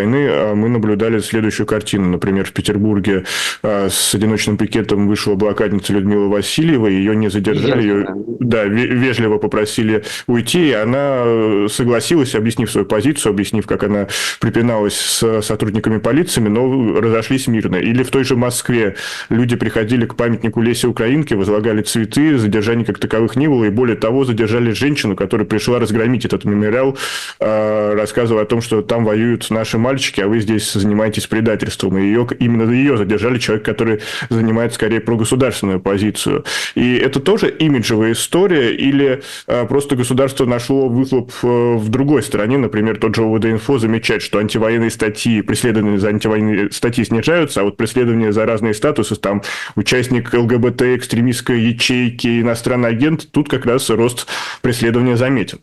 мы наблюдали следующую картину. Например, в Петербурге с одиночным пикетом вышла блокадница Людмила Васильева, ее не задержали, да, вежливо попросили уйти, и она согласилась, объяснив свою позицию, объяснив, как она припиналась с сотрудниками полиции, но разошлись мирно. Или в той же Москве люди приходили к памятнику Лесе Украинки, возлагали цветы, задержаний как таковых не было, и более того, задержали женщину, которая пришла разгромить этот мемориал, рассказывая о том, что там воюют наши мальчики, а вы здесь занимаетесь предательством. И именно ее задержали, человек, который занимает скорее прогосударственную позицию. И это тоже имиджевая история, или просто государство нашло выхлоп в другой стороне? Например, тот же ОВД-инфо замечает, что антивоенные статьи, преследования за антивоенные статьи снижаются, а вот преследования за разные статусы, там, участник ЛГБТ, экстремистской ячейки, иностранный агент, тут как раз рост преследования заметен.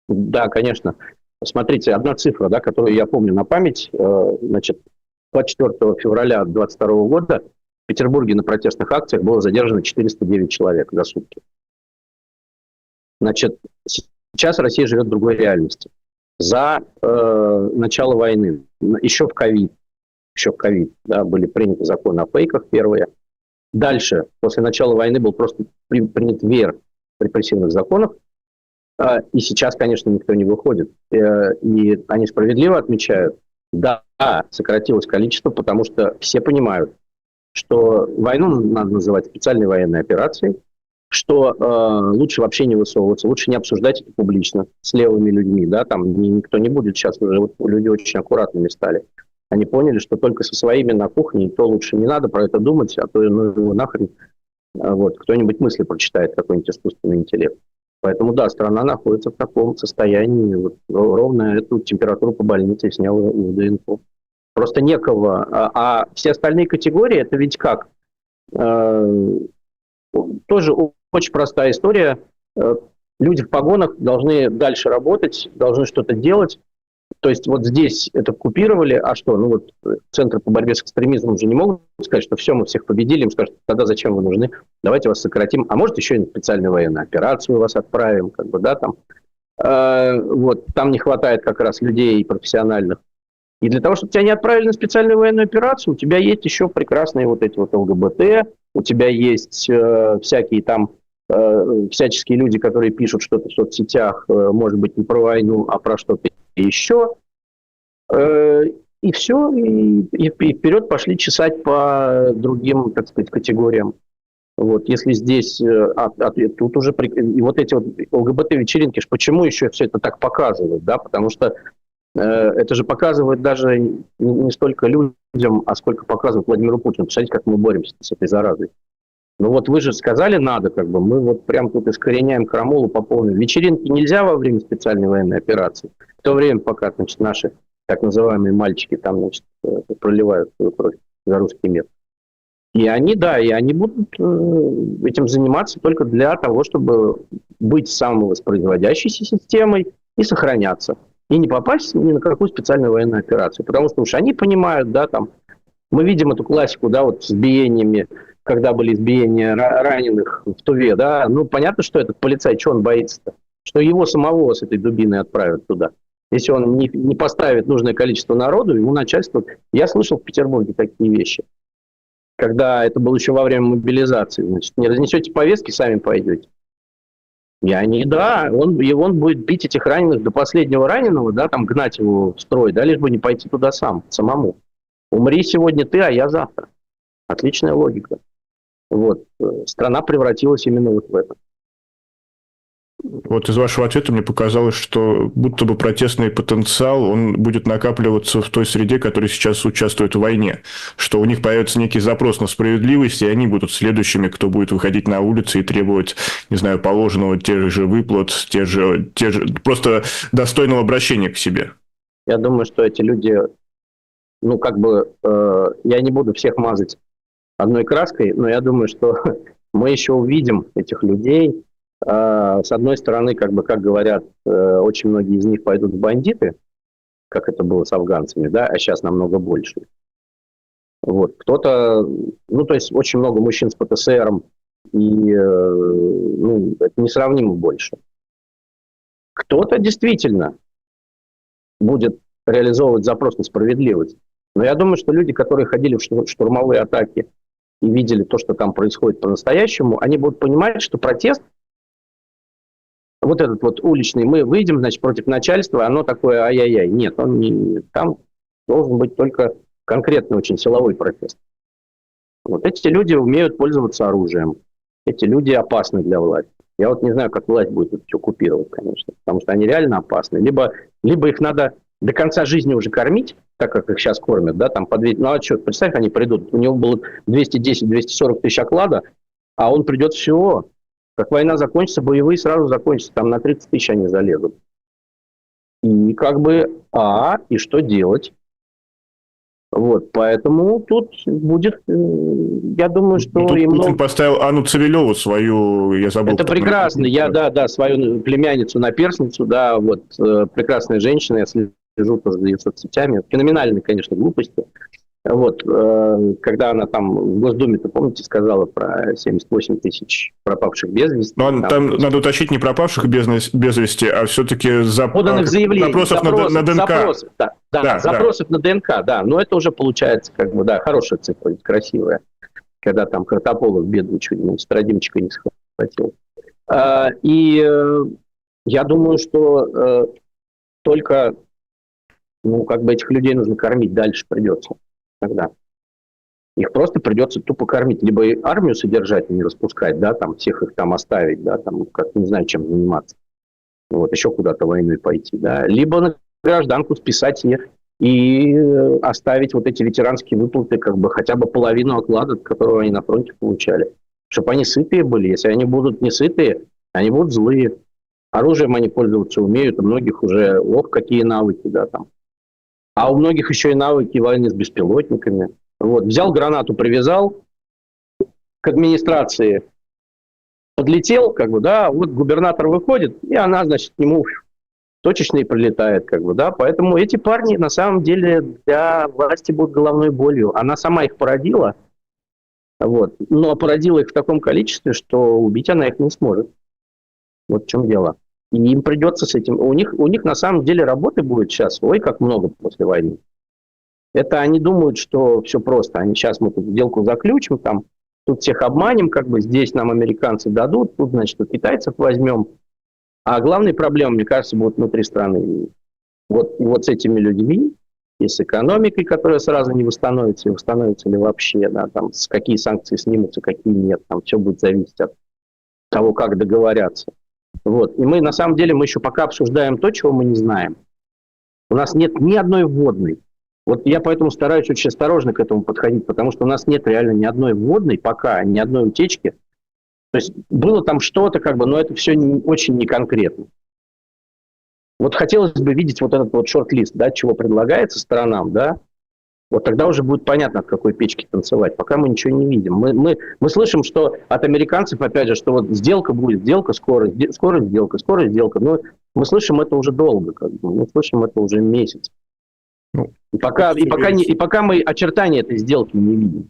Да, конечно. Смотрите, одна цифра, да, которую я помню на память, значит, 24 февраля 2022 года в Петербурге на протестных акциях было задержано 409 человек за сутки. Значит, сейчас Россия живет в другой реальности. За начало войны, еще в ковид, да, были приняты законы о фейках первые. Дальше, после начала войны, был просто принят веер репрессивных законов. И сейчас, конечно, никто не выходит. И они справедливо отмечают, да, сократилось количество, потому что все понимают, что войну надо называть специальной военной операцией, что лучше вообще не высовываться, лучше не обсуждать это публично с левыми людьми, да, там никто не будет сейчас, уже вот люди очень аккуратными стали. Они поняли, что только со своими на кухне, и то лучше не надо про это думать, а то ну, нахрен вот, кто-нибудь мысли прочитает, какой-нибудь искусственный интеллект. Поэтому, да, страна находится в таком состоянии, вот, ровно эту температуру по больнице снял УВД-инфо. Просто некого. А все остальные категории, это ведь как? Тоже очень простая история. Люди в погонах должны дальше работать, должны что-то делать. То есть вот здесь это купировали, а что? Ну вот центры по борьбе с экстремизмом уже не могут сказать, что все, мы всех победили, им скажут, тогда зачем вы нужны, давайте вас сократим, а может еще и на специальную военную операцию вас отправим, как бы, да, там. Вот, там не хватает как раз людей профессиональных. И для того, чтобы тебя не отправили на специальную военную операцию, у тебя есть еще прекрасные вот эти вот ЛГБТ, у тебя есть всякие там всяческие люди, которые пишут что-то в соцсетях, может быть, не про войну, а про что-то еще. И все, и вперед пошли чесать по другим, так сказать, категориям. Вот, если здесь, тут уже, и вот эти вот ЛГБТ-вечеринки, почему еще все это так показывают, да, потому что это же показывает даже не столько людям, а сколько показывает Владимиру Путину. Посмотрите, как мы боремся с этой заразой. Ну вот вы же сказали, надо, как бы, мы вот прям тут искореняем крамолу по полной. Вечеринки нельзя во время специальной военной операции. В то время, пока, значит, наши так называемые мальчики там, значит, проливают свою кровь за русский мир. И они, да, и они будут этим заниматься только для того, чтобы быть самовоспроизводящейся системой и сохраняться. И не попасть ни на какую специальную военную операцию. Потому что уж они понимают, да, там, мы видим эту классику, да, вот с избиениями, когда были избиения раненых в Туве, да, ну, понятно, что этот полицай, что он боится-то? Что его самого с этой дубиной отправят туда. Если он не поставит нужное количество народу, ему начальство... Я слышал в Петербурге такие вещи. Когда это было еще во время мобилизации. Значит, не разнесете повестки, сами пойдете. И они, да, он будет бить этих раненых до последнего раненого, да, там гнать его в строй, да, лишь бы не пойти туда самому. Умри сегодня ты, а я завтра. Отличная логика. Вот. Страна превратилась именно вот в это. Вот из вашего ответа мне показалось, что будто бы протестный потенциал, он будет накапливаться в той среде, которая сейчас участвует в войне. Что у них появится некий запрос на справедливость, и они будут следующими, кто будет выходить на улицы и требовать, не знаю, положенного, тех же выплат, те же просто достойного обращения к себе. Я думаю, что эти люди, ну, как бы, я не буду всех мазать одной краской, но я думаю, что мы еще увидим этих людей. С одной стороны, как бы, как говорят, очень многие из них пойдут в бандиты, как это было с афганцами, да, а сейчас намного больше. Вот. Кто-то, ну, то есть очень много мужчин с ПТСРом, и, ну, это несравнимо больше. Кто-то действительно будет реализовывать запрос на справедливость. Но я думаю, что люди, которые ходили в штурмовые атаки и видели то, что там происходит по-настоящему, они будут понимать, что протест вот этот вот уличный, мы выйдем, значит, против начальства, оно такое ай-яй-яй. Нет, он не, там должен быть только конкретный очень силовой протест. Вот эти люди умеют пользоваться оружием. Эти люди опасны для власти. Я вот не знаю, как власть будет это все купировать, конечно, потому что они реально опасны. Либо их надо до конца жизни уже кормить, так как их сейчас кормят, да, там по 200, ну а что, представь, они придут, у него было 210-240 тысяч оклада, а он придет, все, как война закончится, боевые сразу закончатся, там на 30 тысяч они залезут. И как бы, и что делать? Вот, поэтому тут будет, я думаю, что Тут им Путин поставил Анну Цивилеву свою, я забыл. это прекрасно. Я, да, свою племянницу, наперсницу, да, вот, прекрасная женщина, я слежу тоже за ее соцсетями. Феноменальные, конечно, глупости. Вот, когда она там в Госдуме-то, помните, сказала про 78 тысяч пропавших без вести. Но там надо уточнить не пропавших без вести, а все-таки поданных заявлений, запросов на ДНК. Запросов на ДНК, да. Но это уже получается, как бы, да, хорошая цифра, красивая. Когда там Картополов бедный чуть не Страдимчика не схватил. Я думаю, что только, как бы этих людей нужно кормить дальше придется. Тогда их просто придется тупо кормить. Либо армию содержать, не распускать, да, там всех их там оставить, да, там, как не знаю, чем заниматься. Вот, еще куда-то войной пойти, да. Либо на гражданку списать их и оставить вот эти ветеранские выплаты, как бы хотя бы половину оклада, которого они на фронте получали. Чтобы они сытые были. Если они будут не сытые, они будут злые. Оружием они пользоваться умеют, у многих уже, какие навыки, да, там. А у многих еще и навыки войны с беспилотниками. Вот, взял гранату, привязал к администрации, подлетел, как бы, да, вот губернатор выходит, и она, значит, к нему точечно и прилетает, как бы, да. Поэтому эти парни, на самом деле, для власти будут головной болью. Она сама их породила, вот, но породила их в таком количестве, что убить она их не сможет. Вот в чем дело. И им придется с этим... У них на самом деле работы будет сейчас, как много после войны. Это они думают, что все просто. Они сейчас мы тут сделку заключим, там, тут всех обманем, как бы здесь нам американцы дадут, тут, значит, у китайцев возьмем. А главные проблемы, мне кажется, будут внутри страны. Вот с этими людьми, и с экономикой, которая сразу не восстановится, и восстановится ли вообще, да, там, какие санкции снимутся, какие нет. Там все будет зависеть от того, как договорятся. Вот. И мы, на самом деле, мы еще пока обсуждаем то, чего мы не знаем. У нас нет ни одной вводной. Вот я поэтому стараюсь очень осторожно к этому подходить, потому что у нас нет реально ни одной вводной пока, ни одной утечки. То есть было там что-то, как бы, но это все очень неконкретно. Вот хотелось бы видеть вот этот вот шорт-лист, да, чего предлагается сторонам, да, вот тогда уже будет понятно, от какой печки танцевать. Пока мы ничего не видим. Мы слышим, что от американцев, опять же, что вот сделка будет, скоро сделка. Но мы слышим это уже долго, как бы. Мы слышим это уже месяц. И пока мы очертания этой сделки не видим.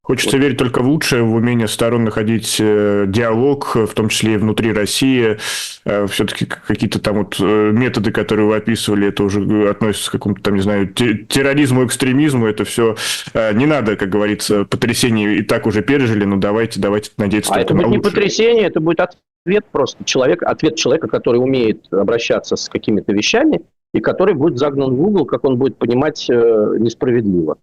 Хочется верить только в лучшее, в умение сторон находить диалог, в том числе и внутри России. Все-таки какие-то там вот методы, которые вы описывали, это уже относится к какому-то там, не знаю, терроризму, экстремизму. Это все не надо, как говорится, потрясение и так уже пережили, но давайте надеяться только на лучшее. Это будет не потрясение, это будет ответ просто ответ человека, который умеет обращаться с какими-то вещами и который будет загнан в угол, как он будет понимать несправедливо.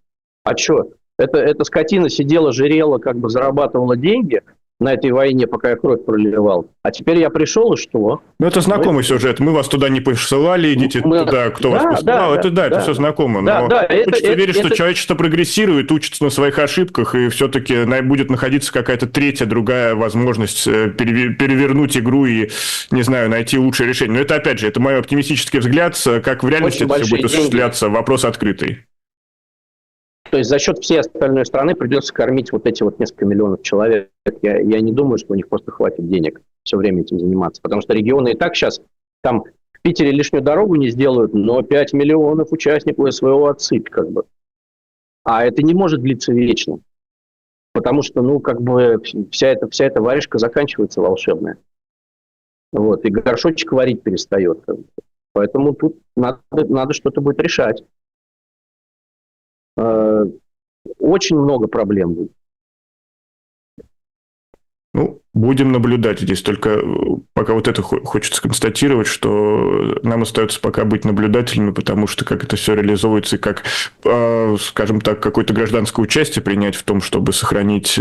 А что? Эта скотина сидела, жирела, как бы зарабатывала деньги на этой войне, пока я кровь проливал. А теперь я пришел, и что? Ну, это знакомый сюжет. Мы вас туда не посылали, идите туда, кто вас посылал. Это все знакомо. Но хочется верить, что человечество прогрессирует, учится на своих ошибках, и все-таки будет находиться какая-то третья, другая возможность перевернуть игру и, не знаю, найти лучшее решение. Но это, опять же, это мой оптимистический взгляд. Как в реальности это все будет осуществляться, вопрос открытый. То есть за счет всей остальной страны придется кормить вот эти вот несколько миллионов человек. Я не думаю, что у них просто хватит денег все время этим заниматься. Потому что регионы и так сейчас там в Питере лишнюю дорогу не сделают, но 5 миллионов участников СВО отсыпь, как бы. А это не может длиться вечно. Потому что, вся эта варежка заканчивается волшебная. Вот, и горшочек варить перестает. Как бы. Поэтому тут надо что-то будет решать. Очень много проблем будет. Будем наблюдать здесь. Только пока вот это хочется констатировать, что нам остается пока быть наблюдателями, потому что как это все реализуется и как, скажем так, какое-то гражданское участие принять в том, чтобы сохранить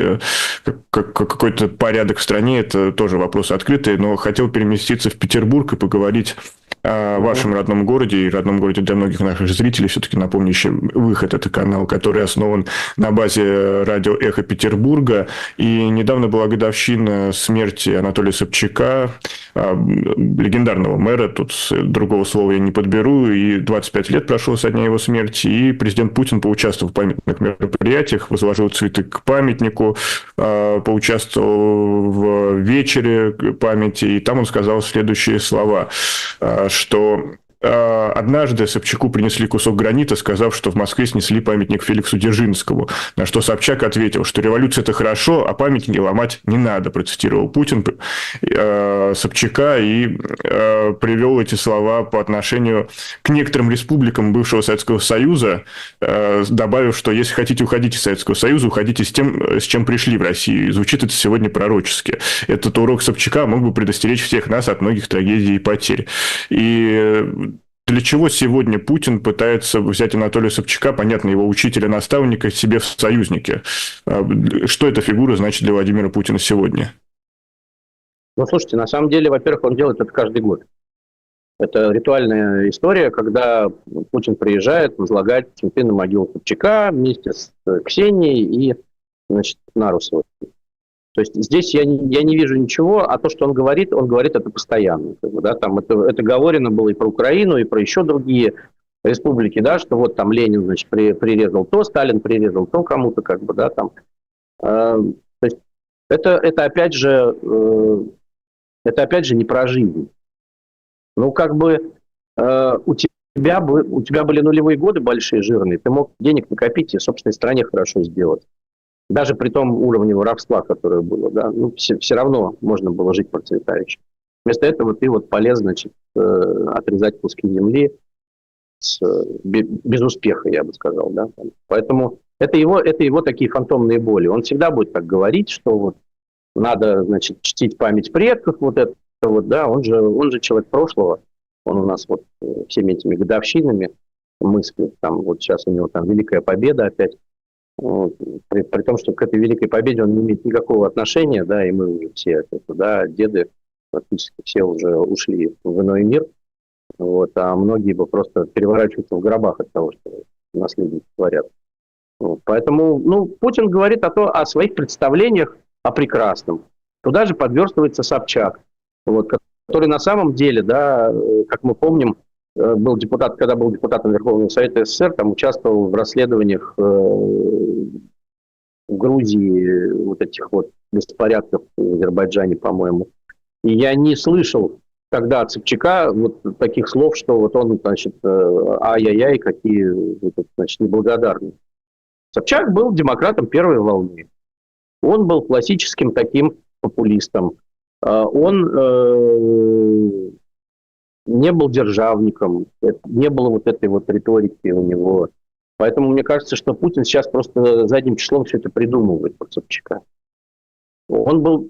какой-то порядок в стране, это тоже вопрос открытый, но хотел переместиться в Петербург и поговорить о вашем родном городе, и родном городе для многих наших зрителей, все-таки напомню еще «Выход» — это канал, который основан на базе радио «Эхо Петербурга», и недавно была годовщина смерти Анатолия Собчака, легендарного мэра, тут другого слова я не подберу, и 25 лет прошло со дня его смерти, и президент Путин поучаствовал в памятных мероприятиях, возложил цветы к памятнику, поучаствовал в вечере памяти, и там он сказал следующие слова, что однажды Собчаку принесли кусок гранита, сказав, что в Москве снесли памятник Феликсу Дзержинскому. На что Собчак ответил, что революция – это хорошо, а памятники ломать не надо, процитировал Путин Собчака и привел эти слова по отношению к некоторым республикам бывшего Советского Союза, добавив, что если хотите уходить из Советского Союза, уходите с тем, с чем пришли в Россию. И звучит это сегодня пророчески. Этот урок Собчака мог бы предостеречь всех нас от многих трагедий и потерь. И для чего сегодня Путин пытается взять Анатолия Собчака, понятно, его учителя-наставника, себе в союзники? Что эта фигура значит для Владимира Путина сегодня? Ну, слушайте, на самом деле, во-первых, он делает это каждый год. Это ритуальная история, когда Путин приезжает возлагать цветы на могилу Собчака вместе с Ксенией и, значит, Нарусовой. То есть здесь я не вижу ничего, а то, что он говорит это постоянно. Да, там это говорено было и про Украину, и про еще другие республики, да, что вот там Ленин, значит, прирезал то, Сталин прирезал то кому-то, как бы, да, там. То есть это опять же не про жизнь. Ну, как бы у тебя были нулевые годы большие, жирные, ты мог денег накопить и собственной стране хорошо сделать. Даже при том уровне воровства, которое было, да, ну, все равно можно было жить процветающе. Вместо этого ты вот полез, значит, отрезать куски земли без успеха, я бы сказал, да. Поэтому это его такие фантомные боли. Он всегда будет так говорить, что вот надо, значит, чтить память предков, вот это вот, да, он же человек прошлого, он у нас вот всеми этими годовщинами мыслит, там вот сейчас у него там Великая Победа опять. При том, что к этой великой победе он не имеет никакого отношения, да, и мы уже все, да, деды практически все уже ушли в иной мир, вот, а многие бы просто переворачиваются в гробах от того, что наследники творят. Вот, поэтому, ну, Путин говорит о своих представлениях о прекрасном. Туда же подверстывается Собчак, вот, который на самом деле, да, как мы помним, когда был депутатом Верховного Совета СССР, там участвовал в расследованиях в Грузии вот этих вот беспорядков в Азербайджане, по-моему. И я не слышал тогда от Собчака вот таких слов, что вот он, значит, ай-яй-яй, какие, значит, неблагодарные. Собчак был демократом первой волны. Он был классическим таким популистом. Он не был державником, не было вот этой вот риторики у него. Поэтому мне кажется, что Путин сейчас просто задним числом все это придумывает под Собчака. Он был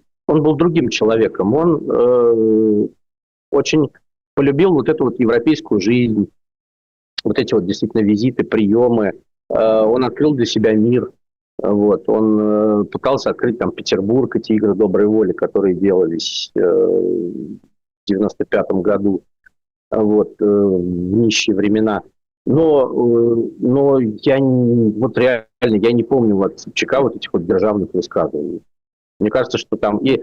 другим человеком. Он очень полюбил вот эту вот европейскую жизнь, вот эти вот действительно визиты, приемы. Он открыл для себя мир. Вот. Он пытался открыть там Петербург, эти игры доброй воли, которые делались в 1995 году. Вот, в нищие времена. Но я не помню от Собчака вот этих вот державных высказываний. Мне кажется, что там и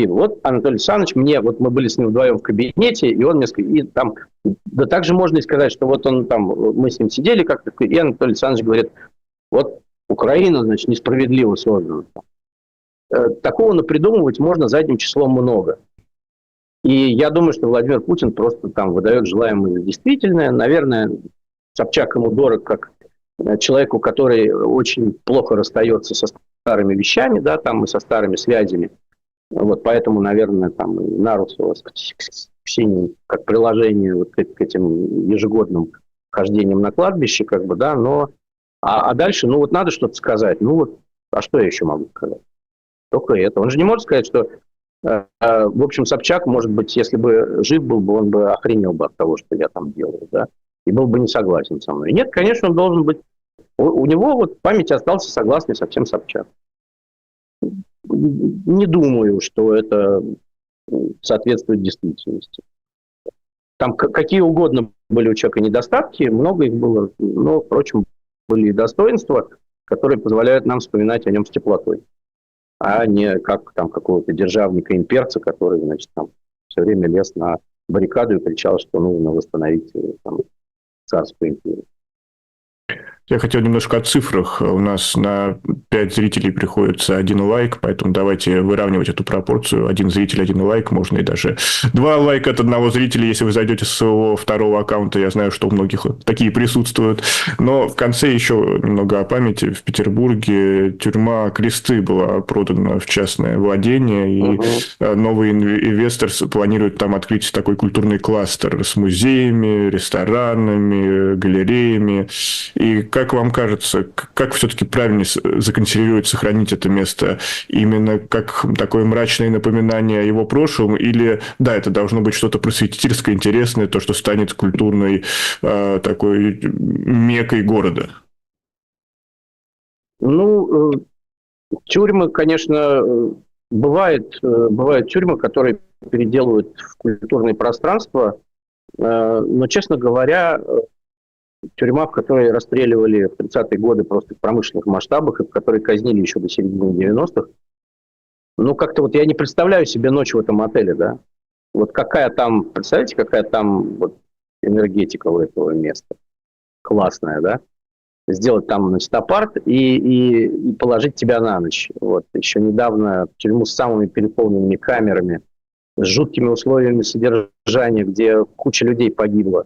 вот Анатолий Александрович мы были с ним вдвоем в кабинете, и он мне сказал, и там, да также можно и сказать, что вот он там, мы с ним сидели как-то, и Анатолий Александрович говорит, вот Украина, значит, несправедливо создана. Такого напридумывать можно задним числом много. И я думаю, что Владимир Путин просто там выдает желаемое за действительное. Наверное, Собчак ему дорог как человеку, который очень плохо расстается со старыми вещами, да, там, и со старыми связями. Вот поэтому, наверное, там и Нарусова с Ксенией как приложение вот к этим ежегодным хождениям на кладбище, как бы, да, но а дальше, ну вот надо что-то сказать. Ну вот, а что я еще могу сказать? Только это. Он же не может сказать, что В общем, Собчак, может быть, если бы жив был бы, он бы охренел бы от того, что я там делаю, да, и был бы не согласен со мной. Нет, конечно, он должен быть... У него вот в памяти остался согласный совсем Собчак. Не думаю, что это соответствует действительности. Там какие угодно были у человека недостатки, много их было, но, впрочем, были и достоинства, которые позволяют нам вспоминать о нем с теплотой, а не как там какого-то державника-имперца, который, значит, там все время лез на баррикаду и кричал, что нужно восстановить там, царскую империю. Я хотел немножко о цифрах. У нас на 5 зрителей приходится 1 лайк, поэтому давайте выравнивать эту пропорцию. 1 зритель, 1 лайк, можно и даже 2 лайка от одного зрителя, если вы зайдете с своего второго аккаунта. Я знаю, что у многих такие присутствуют. Но в конце еще немного о памяти. В Петербурге тюрьма Кресты была продана в частное владение, и новый инвестор планирует там открыть такой культурный кластер с музеями, ресторанами, галереями. И как вам кажется, как все-таки правильнее законсервировать, сохранить это место? Именно как такое мрачное напоминание о его прошлом? Или, да, это должно быть что-то просветительское, интересное, то, что станет культурной такой меккой города? Ну, тюрьмы, конечно, бывают тюрьмы, которые переделывают в культурное пространство, но, честно говоря, тюрьма, в которой расстреливали в 30-е годы просто в промышленных масштабах, и в которой казнили еще до середины 90-х, ну, как-то вот я не представляю себе ночь в этом отеле, да. Вот какая там, представляете, какая там вот энергетика у этого места. Классная, да. Сделать там, значит, апарт и положить тебя на ночь. Вот. Еще недавно в тюрьму с самыми переполненными камерами, с жуткими условиями содержания, где куча людей погибла.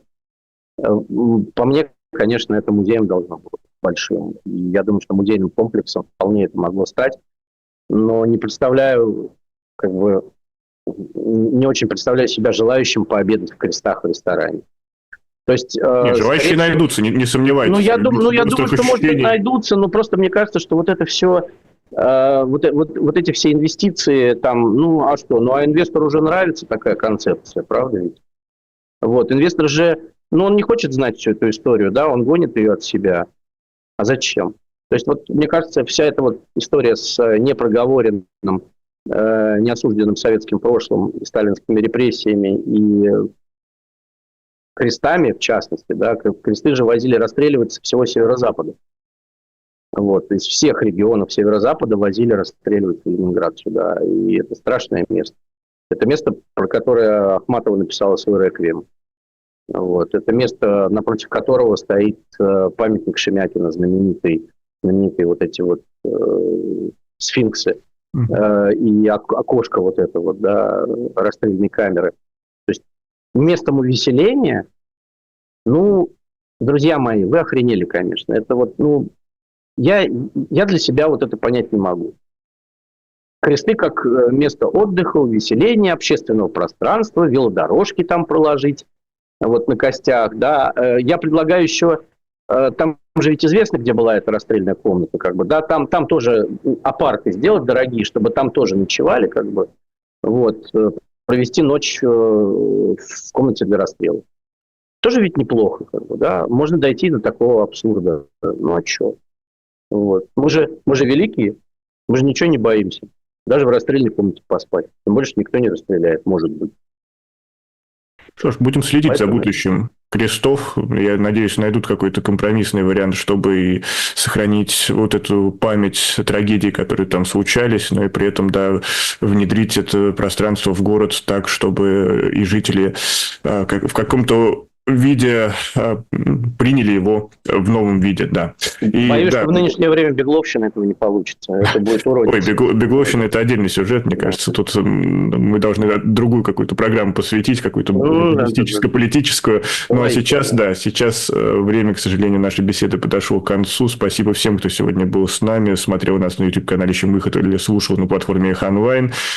По мне, конечно, это музеем должно быть большим. Я думаю, что музейным комплексом вполне это могло стать. Но не представляю, как бы, не очень представляю себя желающим пообедать в Крестах в ресторане. То есть, Нет, желающие найдутся, не сомневайтесь. Я думаю, что, может, найдутся, но просто мне кажется, что вот это все, вот эти все инвестиции, там, ну, а что? Ну, а инвестору уже нравится такая концепция, правда ведь? Вот, инвестор же, ну, он не хочет знать всю эту историю, да, он гонит ее от себя. А зачем? То есть, вот, мне кажется, вся эта вот история с непроговоренным, неосужденным советским прошлым и сталинскими репрессиями и крестами, в частности, да, кресты же возили расстреливать со всего северо-запада. Вот, из всех регионов северо-запада возили расстреливать в Ленинград сюда. И это страшное место. Это место, про которое Ахматова написала свой реквием. Вот. Это место, напротив которого стоит памятник Шемякина, знаменитые вот эти вот сфинксы и окошко вот это вот, да, расстрельной камеры. То есть местом увеселения, ну, друзья мои, вы охренели, конечно. Это вот, ну, я для себя вот это понять не могу. Кресты как место отдыха, увеселения, общественного пространства, велодорожки там проложить, вот на костях, да. Я предлагаю еще, там же ведь известно, где была эта расстрельная комната, как бы, да, там тоже апарты сделать дорогие, чтобы там тоже ночевали, как бы, вот, провести ночь в комнате для расстрела. Тоже ведь неплохо, как бы, да, можно дойти до такого абсурда, ну а что? Вот. Мы же великие, мы же ничего не боимся, даже в расстрельной комнате поспать, тем больше никто не расстреляет, может быть. Что ж, будем следить за будущим крестов. Я надеюсь, найдут какой-то компромиссный вариант, чтобы сохранить вот эту память трагедий, которые там случались, но и при этом, да, внедрить это пространство в город так, чтобы и жители в каком-то виде приняли его в новом виде, да. Боюсь, что в нынешнее время Бегловщина этого не получится. Это будет уродиться. Ой, Бегловщина – это отдельный сюжет, мне кажется. Тут мы должны другую какую-то программу посвятить, какую-то политическую. Ну, а сейчас, да, сейчас время, к сожалению, нашей беседы подошло к концу. Спасибо всем, кто сегодня был с нами, смотрел нас на YouTube-канале «Чем выход» или слушал на платформе «Эхо Онлайн».